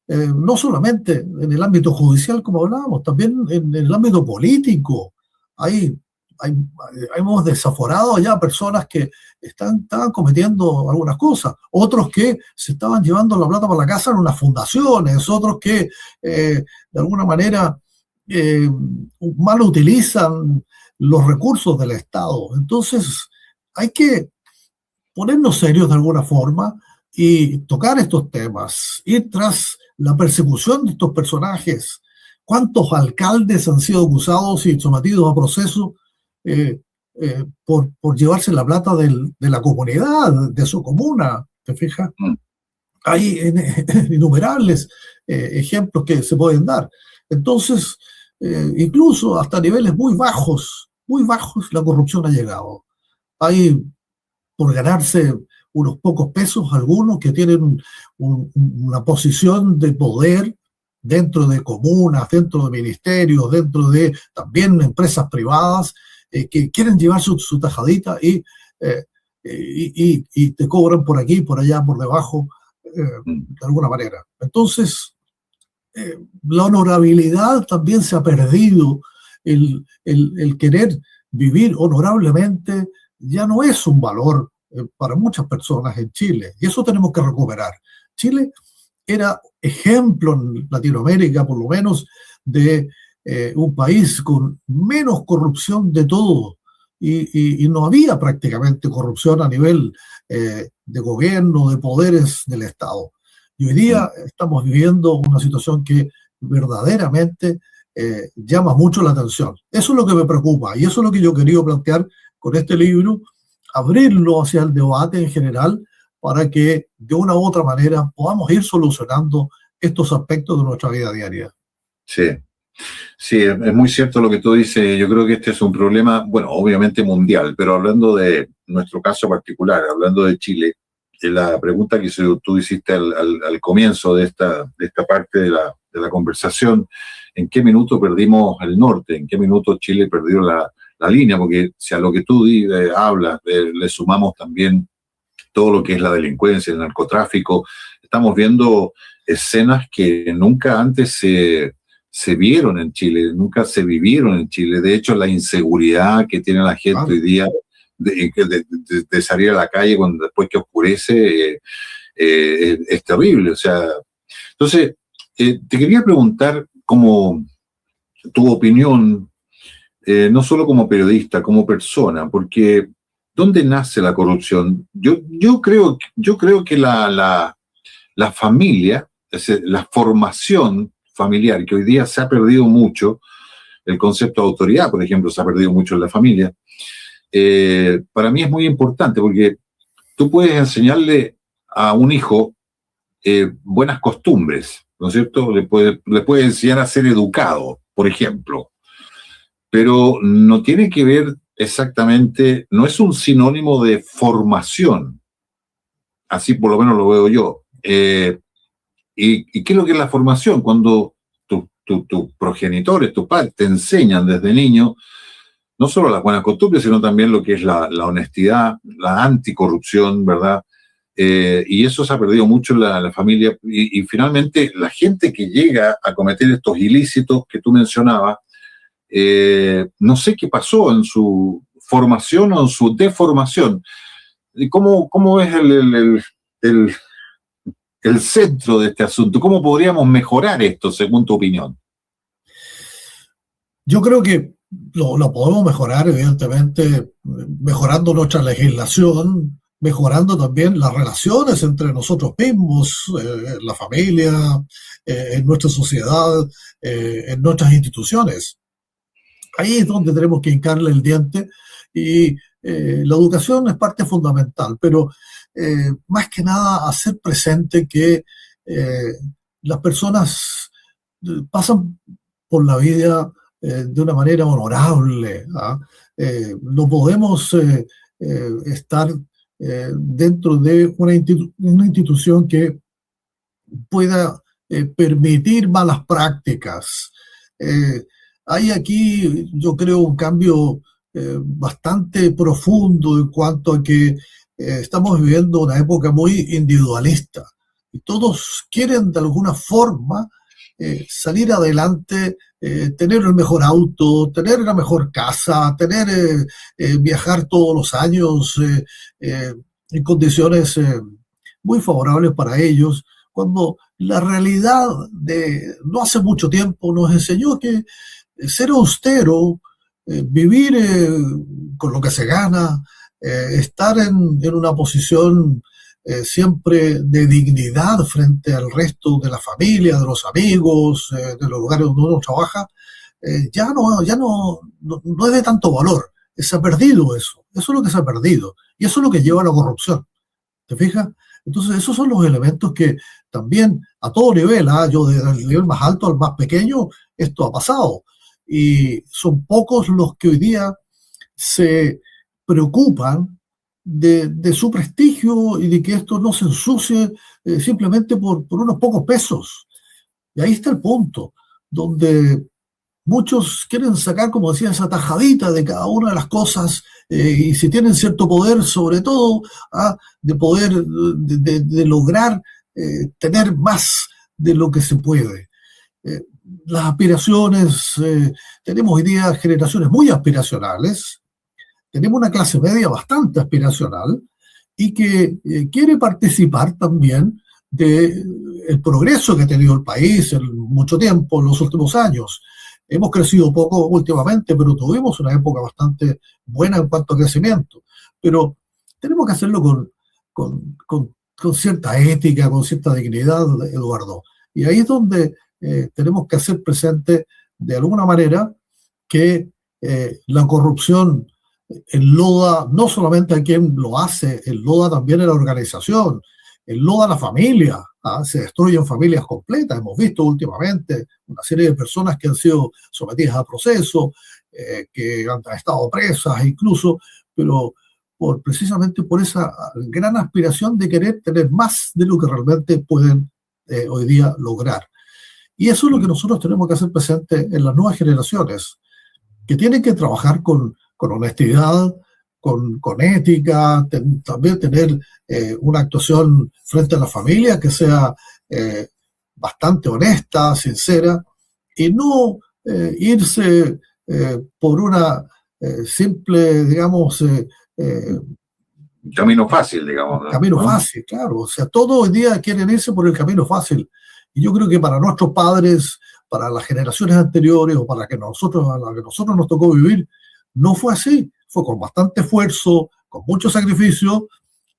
No solamente en el ámbito judicial, como hablábamos, también en el ámbito político. Hemos desaforado ya personas que estaban cometiendo algunas cosas, otros que se estaban llevando la plata para la casa en unas fundaciones, otros que de alguna manera mal utilizan los recursos del Estado. Entonces hay que ponernos serios de alguna forma y tocar estos temas, ir tras la persecución de estos personajes. ¿Cuántos alcaldes han sido acusados y sometidos a proceso por llevarse la plata de la comunidad, de su comuna? ¿Te fijas? Hay innumerables ejemplos que se pueden dar. Entonces, incluso hasta niveles muy bajos, la corrupción ha llegado. Hay, por ganarse unos pocos pesos, algunos que tienen una posición de poder dentro de comunas, dentro de ministerios, dentro de también empresas privadas, que quieren llevar su tajadita y te cobran por aquí, por allá, por debajo, de alguna manera. Entonces, la honorabilidad también se ha perdido. El querer vivir honorablemente ya no es un valor para muchas personas en Chile, y eso tenemos que recuperar. Chile era ejemplo en Latinoamérica, por lo menos, de un país con menos corrupción de todo, y no había prácticamente corrupción a nivel de gobierno, de poderes del Estado. Y hoy día estamos viviendo una situación que verdaderamente llama mucho la atención. Eso es lo que me preocupa, y eso es lo que yo quería plantear con este libro, abrirlo hacia el debate en general, para que de una u otra manera podamos ir solucionando estos aspectos de nuestra vida diaria. Sí, sí, es muy cierto lo que tú dices. Yo creo que este es un problema, bueno, obviamente mundial, pero hablando de nuestro caso particular, hablando de Chile, la pregunta que tú hiciste al comienzo de esta parte de la conversación, ¿en qué minuto perdimos el norte? ¿En qué minuto Chile perdió la línea? Porque si a lo que tú hablas le sumamos también todo lo que es la delincuencia, el narcotráfico, estamos viendo escenas que nunca antes se vieron en Chile, nunca se vivieron en Chile. De hecho, la inseguridad que tiene la gente hoy día de salir a la calle después que oscurece es terrible. O sea, entonces, te quería preguntar como tu opinión, no solo como periodista, como persona, porque ¿dónde nace la corrupción? Yo creo que la familia, la formación familiar, que hoy día se ha perdido mucho, el concepto de autoridad, por ejemplo, se ha perdido mucho en la familia, para mí es muy importante, porque tú puedes enseñarle a un hijo buenas costumbres, ¿no es cierto? Le puedes enseñar a ser educado, por ejemplo, pero no tiene que ver exactamente, no es un sinónimo de formación, así por lo menos lo veo yo. ¿Y qué es lo que es la formación? Cuando tus progenitores, tus padres te enseñan desde niño no solo las buenas costumbres, sino también lo que es la honestidad, la anticorrupción, ¿verdad? Y eso se ha perdido mucho en la familia. Y finalmente, la gente que llega a cometer estos ilícitos que tú mencionabas, no sé qué pasó en su formación o en su deformación. ¿Cómo es el centro de este asunto? ¿Cómo podríamos mejorar esto, según tu opinión? Yo creo que lo podemos mejorar, evidentemente, mejorando nuestra legislación, mejorando también las relaciones entre nosotros mismos, en la familia, en nuestra sociedad, en nuestras instituciones. Ahí es donde tenemos que hincarle el diente, y la educación es parte fundamental, pero más que nada hacer presente que las personas pasan por la vida de una manera honorable. No podemos estar dentro de una institución que pueda permitir malas prácticas. Hay aquí, yo creo, un cambio bastante profundo en cuanto a que estamos viviendo una época muy individualista, y todos quieren de alguna forma salir adelante, tener el mejor auto, tener la mejor casa, viajar todos los años en condiciones muy favorables para ellos, cuando la realidad de no hace mucho tiempo nos enseñó que ser austero, vivir con lo que se gana, estar en una posición siempre de dignidad frente al resto de la familia, de los amigos, de los lugares donde uno trabaja, ya no es de tanto valor. Se ha perdido eso. Eso es lo que se ha perdido. Y eso es lo que lleva a la corrupción. ¿Te fijas? Entonces, esos son los elementos que también a todo nivel, yo desde el nivel más alto al más pequeño, esto ha pasado. Y son pocos los que hoy día se preocupan de su prestigio y de que esto no se ensucie simplemente por unos pocos pesos. Y ahí está el punto, donde muchos quieren sacar, como decía, esa tajadita de cada una de las cosas, y si tienen cierto poder, sobre todo, de poder, de lograr tener más de lo que se puede. Las aspiraciones, tenemos hoy día generaciones muy aspiracionales, tenemos una clase media bastante aspiracional y que quiere participar también del progreso que ha tenido el país en mucho tiempo, en los últimos años. Hemos crecido poco últimamente, pero tuvimos una época bastante buena en cuanto a crecimiento. Pero tenemos que hacerlo con cierta ética, con cierta dignidad, Eduardo. Y ahí es donde tenemos que hacer presente, de alguna manera, que la corrupción enloda no solamente a quien lo hace, enloda también a la organización, enloda a la familia. Se destruyen familias completas. Hemos visto últimamente una serie de personas que han sido sometidas a proceso, que han estado presas incluso, pero precisamente por esa gran aspiración de querer tener más de lo que realmente pueden hoy día lograr. Y eso es lo que nosotros tenemos que hacer presente en las nuevas generaciones, que tienen que trabajar con honestidad, con ética, también tener una actuación frente a la familia que sea bastante honesta, sincera, y no irse por una simple, digamos, camino fácil, digamos, ¿no? Camino fácil, claro. O sea, todos hoy día quieren irse por el camino fácil. Y yo creo que para nuestros padres, para las generaciones anteriores o para a la que nosotros nos tocó vivir, no fue así. Fue con bastante esfuerzo, con mucho sacrificio,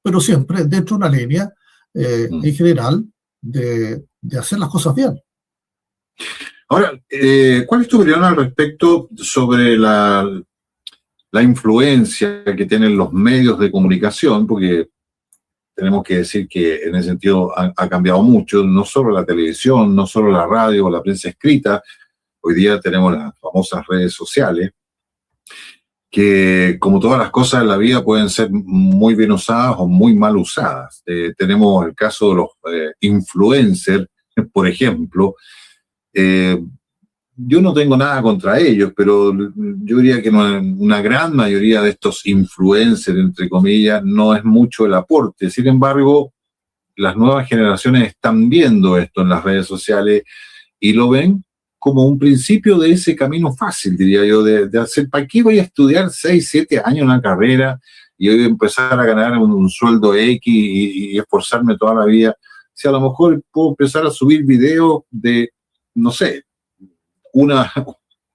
pero siempre dentro de una línea en general de hacer las cosas bien. Ahora, ¿cuál es tu opinión al respecto sobre la influencia que tienen los medios de comunicación? Porque tenemos que decir que en ese sentido ha cambiado mucho, no solo la televisión, no solo la radio o la prensa escrita. Hoy día tenemos las famosas redes sociales, que como todas las cosas en la vida pueden ser muy bien usadas o muy mal usadas. Tenemos el caso de los influencers, por ejemplo. Yo no tengo nada contra ellos, pero yo diría que una gran mayoría de estos influencers, entre comillas, no es mucho el aporte. Sin embargo, las nuevas generaciones están viendo esto en las redes sociales y lo ven como un principio de ese camino fácil, diría yo, de hacer, ¿para qué voy a estudiar 6, 7 años una carrera y voy a empezar a ganar un sueldo X y esforzarme toda la vida? Si a lo mejor puedo empezar a subir videos de, no sé,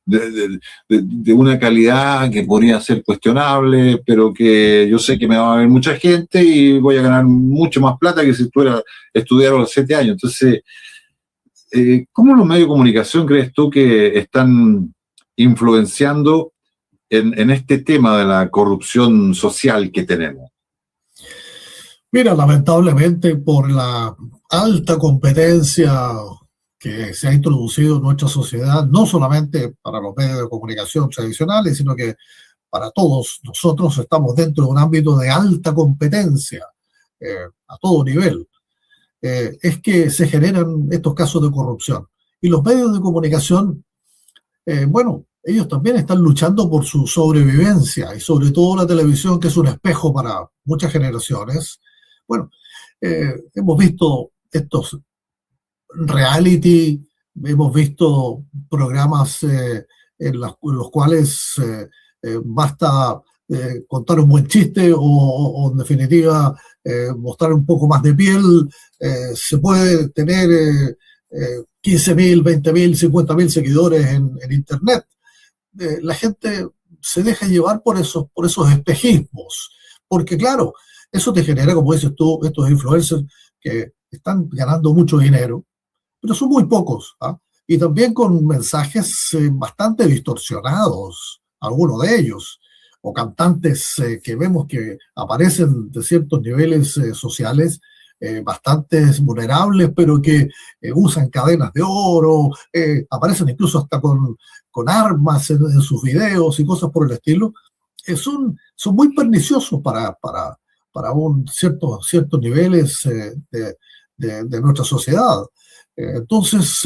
de una calidad que podría ser cuestionable, pero que yo sé que me va a ver mucha gente y voy a ganar mucho más plata que si estudiara a los 7 años. Entonces, ¿cómo los medios de comunicación crees tú que están influenciando en este tema de la corrupción social que tenemos? Mira, lamentablemente por la alta competencia que se ha introducido en nuestra sociedad, no solamente para los medios de comunicación tradicionales, sino que para todos nosotros estamos dentro de un ámbito de alta competencia a todo nivel. Es que se generan estos casos de corrupción. Y los medios de comunicación, bueno, ellos también están luchando por su sobrevivencia, y sobre todo la televisión, que es un espejo para muchas generaciones. Bueno, hemos visto estos reality, hemos visto programas en los cuales basta contar un buen chiste o en definitiva mostrar un poco más de piel. Se puede tener 15.000, 20.000, 50.000 seguidores en Internet. La gente se deja llevar por esos espejismos, porque claro, eso te genera, como dices tú, estos influencers que están ganando mucho dinero, pero son muy pocos, ¿ah? Y también con mensajes bastante distorsionados, algunos de ellos, o cantantes que vemos que aparecen de ciertos niveles sociales bastante vulnerables, pero que usan cadenas de oro, aparecen incluso hasta con armas en sus videos y cosas por el estilo. Son muy perniciosos para ciertos niveles de nuestra sociedad. Entonces,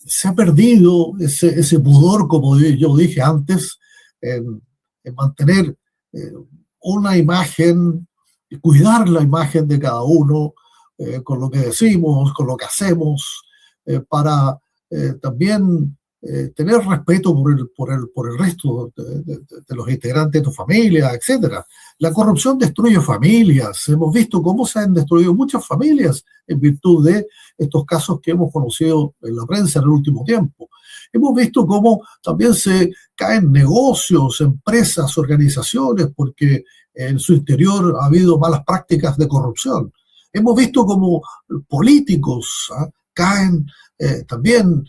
se ha perdido ese pudor, como yo dije antes, en mantener una imagen, cuidar la imagen de cada uno, con lo que decimos, con lo que hacemos, para también tener respeto por el resto de los integrantes de tu familia, etcétera. La corrupción destruye familias. Hemos visto cómo se han destruido muchas familias en virtud de estos casos que hemos conocido en la prensa en el último tiempo. Hemos visto cómo también se caen negocios, empresas, organizaciones, porque en su interior ha habido malas prácticas de corrupción. Hemos visto cómo políticos caen también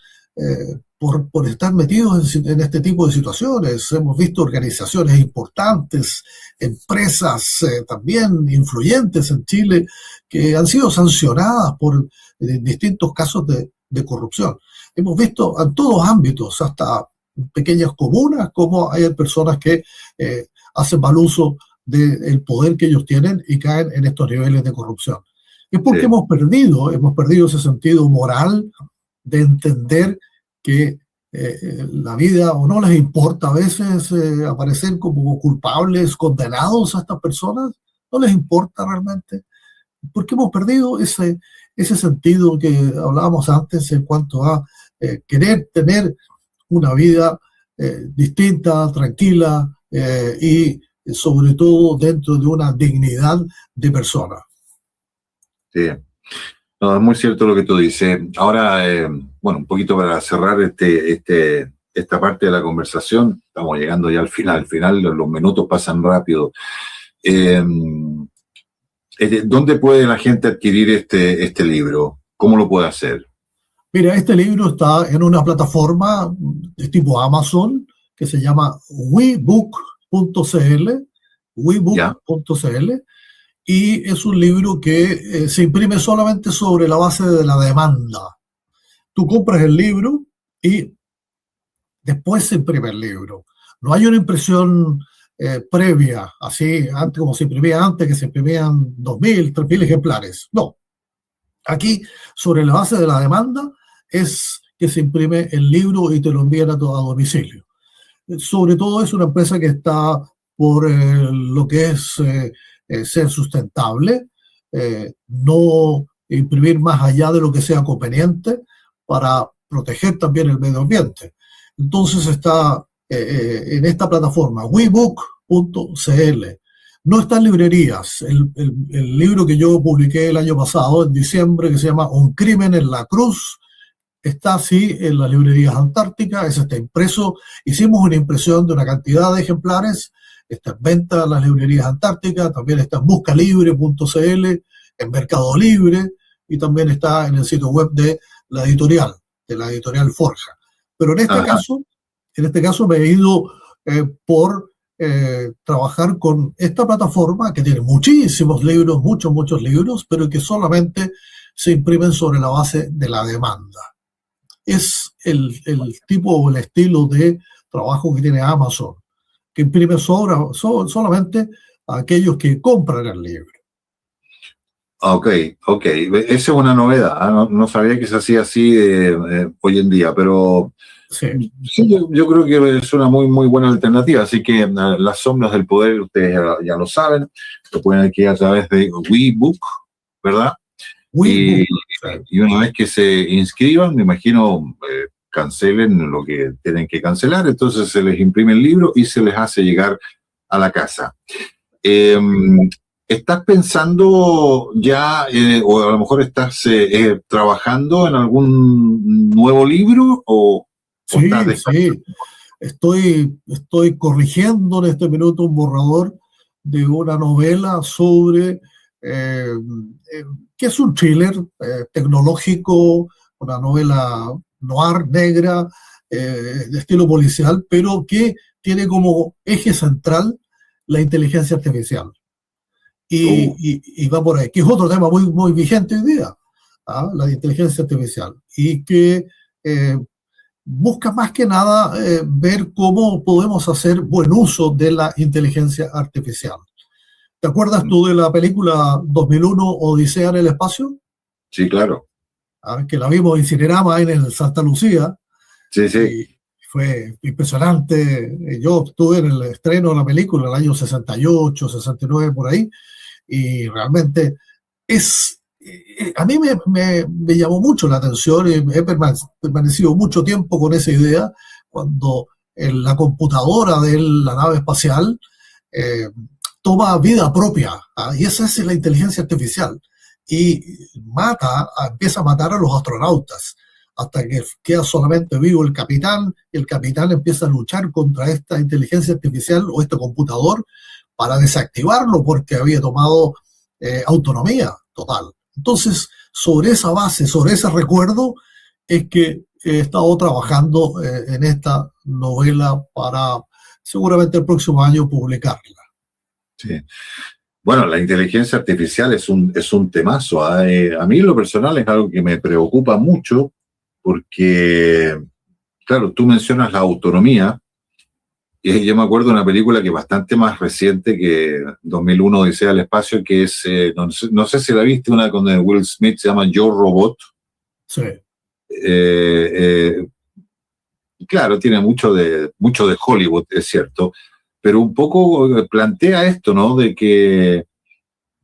por estar metidos en este tipo de situaciones. Hemos visto organizaciones importantes, empresas también influyentes en Chile, que han sido sancionadas por distintos casos de corrupción. Hemos visto en todos ámbitos, hasta pequeñas comunas, cómo hay personas que hacen mal uso del poder que ellos tienen y caen en estos niveles de corrupción. Es porque hemos perdido ese sentido moral de entender que la vida, o no les importa a veces aparecer como culpables, condenados a estas personas, no les importa realmente, porque hemos perdido ese sentido que hablábamos antes en cuanto a querer tener una vida distinta, tranquila y sobre todo dentro de una dignidad de persona. Sí. No, es muy cierto lo que tú dices. Ahora, bueno, un poquito para cerrar esta parte de la conversación, estamos llegando ya al final, los minutos pasan rápido. ¿Dónde puede la gente adquirir este libro? ¿Cómo lo puede hacer? Mira, este libro está en una plataforma de tipo Amazon que se llama webook.cl, y es un libro que se imprime solamente sobre la base de la demanda. Tú compras el libro y después se imprime el libro. No hay una impresión previa, así antes, como se imprimía antes, que se imprimían 2.000, 3.000 ejemplares. No. Aquí, sobre la base de la demanda, es que se imprime el libro y te lo envían a domicilio. Sobre todo es una empresa que está por lo que es ser sustentable, no imprimir más allá de lo que sea conveniente para proteger también el medio ambiente. Entonces está en esta plataforma, webook.cl. No está en librerías. El libro que yo publiqué el año pasado, en diciembre, que se llama Un crimen en la cruz, está así en las librerías antárticas, ese está impreso. Hicimos una impresión de una cantidad de ejemplares, está en venta en las librerías antárticas, también está en buscalibre.cl, en Mercado Libre, y también está en el sitio web de la editorial Forja. Pero en este caso me he ido por trabajar con esta plataforma que tiene muchísimos libros, muchos libros, pero que solamente se imprimen sobre la base de la demanda. Es el tipo o el estilo de trabajo que tiene Amazon, que imprime solamente a aquellos que compran el libro. Ok. Esa es una novedad. No sabía que se hacía así hoy en día, pero sí, yo creo que es una muy buena alternativa. Así que Las sombras del poder, ustedes ya lo saben, lo pueden adquirir a través de WeBook, ¿verdad? Y una vez que se inscriban, me imagino, cancelen lo que tienen que cancelar, entonces se les imprime el libro y se les hace llegar a la casa. ¿Estás pensando ya, o a lo mejor estás trabajando en algún nuevo libro? Sí. Estoy corrigiendo en este minuto un borrador de una novela sobre, que es un thriller tecnológico, una novela noir, negra, de estilo policial, pero que tiene como eje central la inteligencia artificial. Y va por ahí, que es otro tema muy, muy vigente hoy día, ¿ah? La inteligencia artificial, y que busca más que nada ver cómo podemos hacer buen uso de la inteligencia artificial. ¿Te acuerdas tú de la película 2001 Odisea en el espacio? Sí, claro. ¿Ah? Que la vimos en Cinerama en el Santa Lucía. Sí, sí. Y fue impresionante. Yo estuve en el estreno de la película en el año 68, 69, por ahí, y realmente a mí me llamó mucho la atención y he permanecido mucho tiempo con esa idea cuando la computadora de la nave espacial toma vida propia, ¿ah? Y esa es la inteligencia artificial, y empieza a matar a los astronautas hasta que queda solamente vivo el capitán, y el capitán empieza a luchar contra esta inteligencia artificial o este computador para desactivarlo porque había tomado autonomía total. Entonces, sobre esa base, sobre ese recuerdo, es que he estado trabajando en esta novela para seguramente el próximo año publicarla. Sí. Bueno, la inteligencia artificial es un temazo. A mí en lo personal es algo que me preocupa mucho porque, claro, tú mencionas la autonomía. Y yo me acuerdo de una película que es bastante más reciente que 2001 Odisea al espacio, que es, no sé si la viste, una con Will Smith, se llama Yo Robot. Sí. Claro, tiene mucho de Hollywood, es cierto, pero un poco plantea esto, ¿no? De que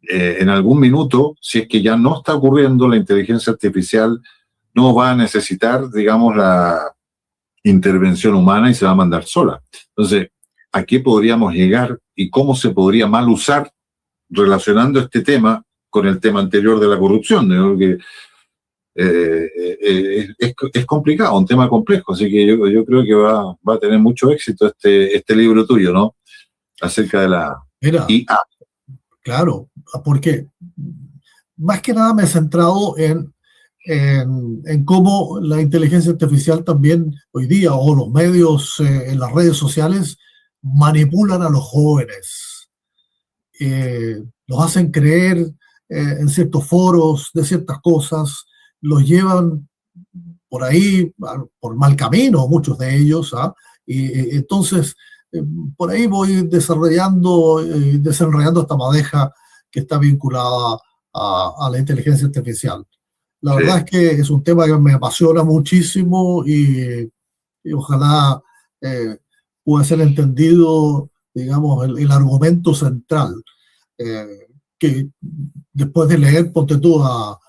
en algún minuto, si es que ya no está ocurriendo, la inteligencia artificial no va a necesitar, digamos, la intervención humana y se va a mandar sola. Entonces, ¿a qué podríamos llegar y cómo se podría mal usar relacionando este tema con el tema anterior de la corrupción? Yo creo que es complicado, un tema complejo, así que yo creo que va a tener mucho éxito este libro tuyo, ¿no? Acerca de la IA. Claro, porque más que nada me he centrado en cómo la inteligencia artificial también hoy día, o los medios en las redes sociales, manipulan a los jóvenes. Los hacen creer en ciertos foros de ciertas cosas, los llevan por ahí, por mal camino, muchos de ellos, ¿ah? Y entonces, por ahí voy desenredando esta madeja que está vinculada a la inteligencia artificial. La verdad es que es un tema que me apasiona muchísimo y ojalá pueda ser entendido, digamos, el argumento central, que después de leer, ponte tú a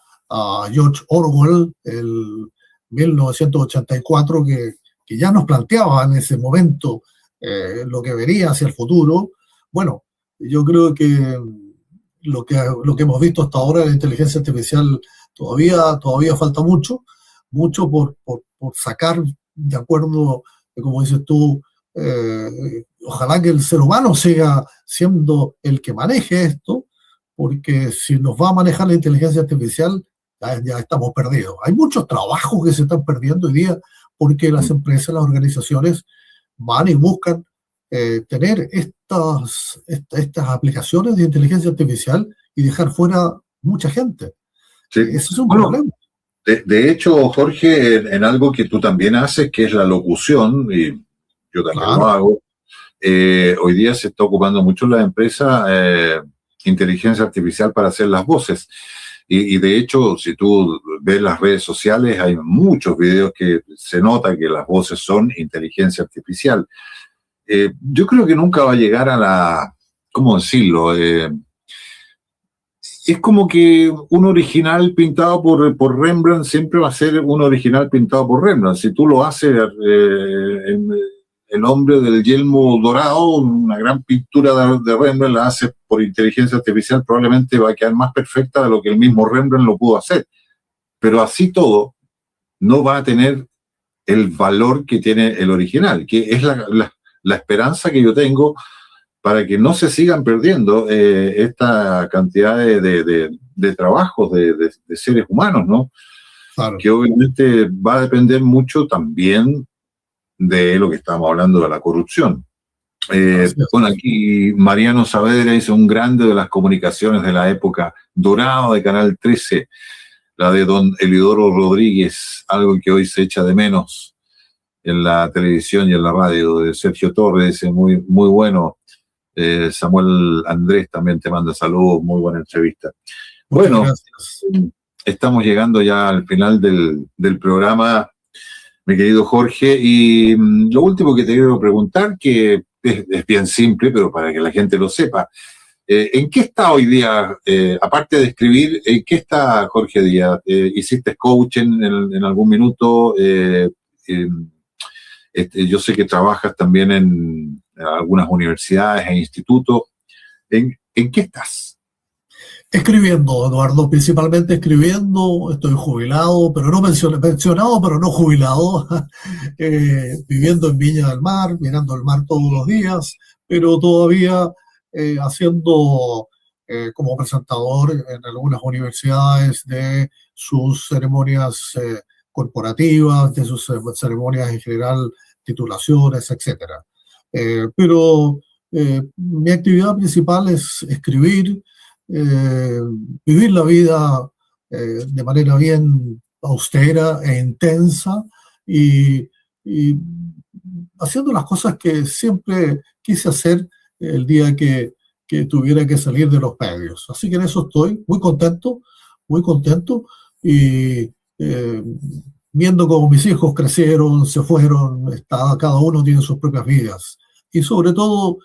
George Orwell, el 1984, que ya nos planteaba en ese momento lo que venía hacia el futuro. Bueno, yo creo que lo que hemos visto hasta ahora de la inteligencia artificial todavía falta mucho por sacar, de acuerdo, como dices tú, ojalá que el ser humano siga siendo el que maneje esto, porque si nos va a manejar la inteligencia artificial, ya estamos perdidos. Hay muchos trabajos que se están perdiendo hoy día porque las empresas, las organizaciones van y buscan tener estas aplicaciones de inteligencia artificial y dejar fuera mucha gente. Sí. Ese es un problema. De hecho, Jorge, en algo que tú también haces, que es la locución, y yo también lo hago, hoy día se está ocupando mucho en la empresa inteligencia artificial para hacer las voces. Y de hecho, si tú ves las redes sociales, hay muchos videos que se nota que las voces son inteligencia artificial. Yo creo que nunca va a llegar a la, ¿cómo decirlo? Es como que un original pintado por Rembrandt siempre va a ser un original pintado por Rembrandt. Si tú lo haces, el hombre del yelmo dorado, una gran pintura de Rembrandt, la haces por inteligencia artificial, probablemente va a quedar más perfecta de lo que el mismo Rembrandt lo pudo hacer. Pero así todo, no va a tener el valor que tiene el original, que es la esperanza que yo tengo para que no se sigan perdiendo esta cantidad de trabajos de seres humanos, ¿no? Claro. Que obviamente va a depender mucho también de lo que estamos hablando de la corrupción. Bueno, aquí Mariano Saavedra es un grande de las comunicaciones de la época dorada de Canal 13, la de don Elidoro Rodríguez, algo que hoy se echa de menos en la televisión y en la radio, de Sergio Torres, muy, muy bueno. Samuel Andrés también te manda saludos, muy buena entrevista. Bueno, estamos llegando ya al final del programa, mi querido Jorge, y lo último que te quiero preguntar, que es bien simple, pero para que la gente lo sepa, ¿en qué está hoy día, aparte de escribir, en qué está Jorge Díaz? ¿Hiciste coaching en algún minuto? Yo sé que trabajas también en algunas universidades e institutos. ¿En qué estás? Escribiendo, Eduardo, principalmente escribiendo. Estoy jubilado, pero no pensionado, pero no jubilado. Viviendo en Viña del Mar, mirando el mar todos los días, pero todavía haciendo como presentador en algunas universidades de sus ceremonias corporativas, de sus ceremonias en general, titulaciones, etcétera. Pero mi actividad principal es escribir, vivir la vida de manera bien austera e intensa y haciendo las cosas que siempre quise hacer el día que tuviera que salir de los medios. Así que en eso estoy muy contento y viendo cómo mis hijos crecieron, se fueron, cada uno tiene sus propias vidas y sobre todo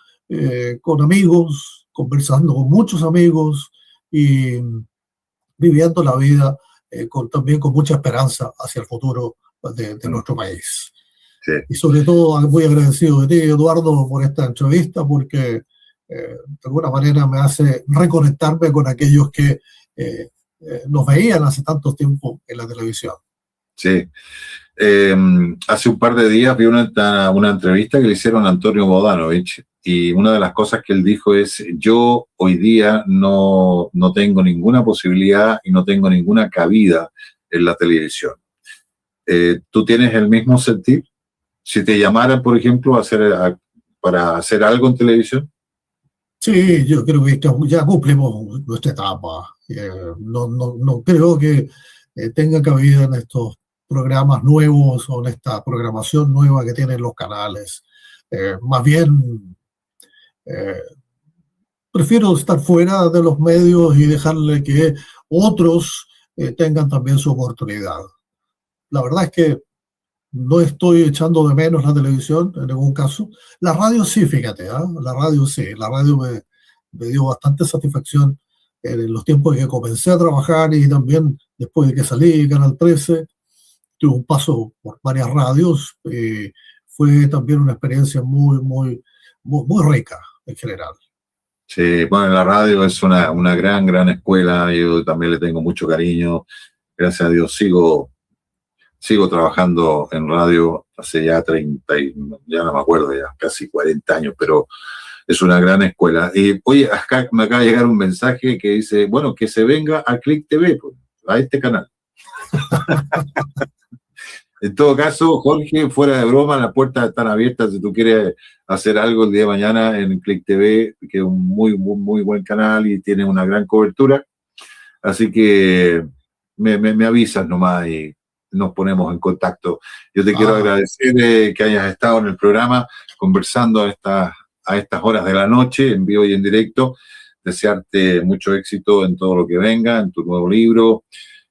con amigos, conversando con muchos amigos y viviendo la vida también con mucha esperanza hacia el futuro de nuestro país. Sí. Y sobre todo muy agradecido de ti, Eduardo, por esta entrevista, porque de alguna manera me hace reconectarme con aquellos que nos veían hace tanto tiempo en la televisión. Sí. Hace un par de días vi una entrevista que le hicieron a Antonio Bodanovich y una de las cosas que él dijo es: yo hoy día no tengo ninguna posibilidad y no tengo ninguna cabida en la televisión. ¿Tú tienes el mismo sentir? Si te llamaran, por ejemplo, para hacer algo en televisión. Sí, yo creo que ya cumplimos nuestra etapa. No creo que tenga cabida en estos programas nuevos o en esta programación nueva que tienen los canales. Más bien, prefiero estar fuera de los medios y dejarle que otros tengan también su oportunidad. La verdad es que no estoy echando de menos la televisión en ningún caso. La radio sí, fíjate, la radio sí. La radio me dio bastante satisfacción en los tiempos en que comencé a trabajar y también después de que salí de Canal 13. Tuve un paso por varias radios. Fue también una experiencia muy rica en general. Sí, bueno, la radio es una gran escuela. Yo también le tengo mucho cariño. Gracias a Dios sigo trabajando en radio hace ya 30, ya no me acuerdo, ya casi 40 años, pero es una gran escuela. Y oye, acá me acaba de llegar un mensaje que dice, bueno, que se venga a Click TV, pues, a este canal. En todo caso, Jorge, fuera de broma, las puertas están abiertas si tú quieres hacer algo el día de mañana en Click TV, que es un muy buen canal y tiene una gran cobertura. Así que me avisas nomás y nos ponemos en contacto. Yo te quiero agradecer que hayas estado en el programa conversando a estas horas de la noche, en vivo y en directo. Desearte mucho éxito en todo lo que venga, en tu nuevo libro,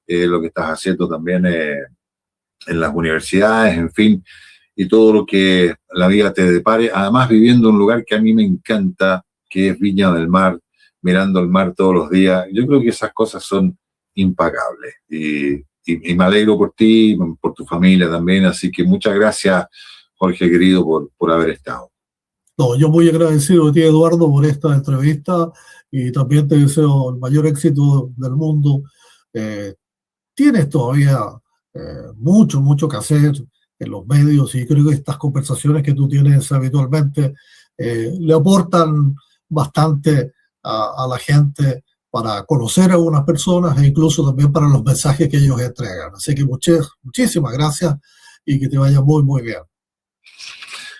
lo que estás haciendo también en las universidades, en fin, y todo lo que la vida te depare. Además, viviendo en un lugar que a mí me encanta, que es Viña del Mar, mirando el mar todos los días. Yo creo que esas cosas son impagables. Y me alegro por ti, por tu familia también. Así que muchas gracias, Jorge querido, por haber estado. No, yo muy agradecido de ti, Eduardo, por esta entrevista y también te deseo el mayor éxito del mundo. Tienes todavía mucho que hacer en los medios y creo que estas conversaciones que tú tienes habitualmente le aportan bastante a la gente para conocer a algunas personas e incluso también para los mensajes que ellos entregan. Así que muchísimas gracias y que te vaya muy, muy bien.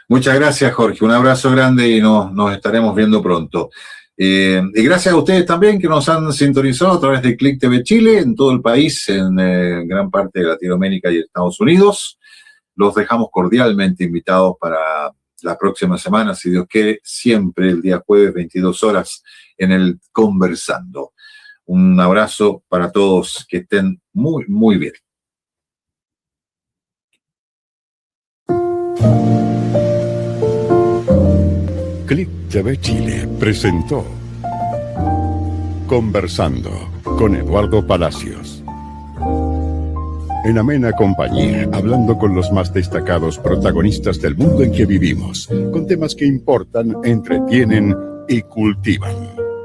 Muchas gracias, Jorge. Un abrazo grande y nos estaremos viendo pronto. Y gracias a ustedes también que nos han sintonizado a través de Click TV Chile en todo el país, en gran parte de Latinoamérica y Estados Unidos. Los dejamos cordialmente invitados para la próxima semana, si Dios quiere, siempre el día jueves, 22 horas, en el Conversando. Un abrazo para todos, que estén muy, muy bien. Click TV Chile presentó Conversando con Eduardo Palacios. En amena compañía, hablando con los más destacados protagonistas del mundo en que vivimos, con temas que importan, entretienen y cultivan.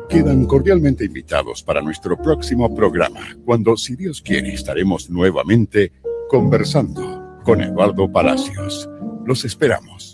Quedan cordialmente invitados para nuestro próximo programa, cuando, si Dios quiere, estaremos nuevamente conversando con Eduardo Palacios. Los esperamos.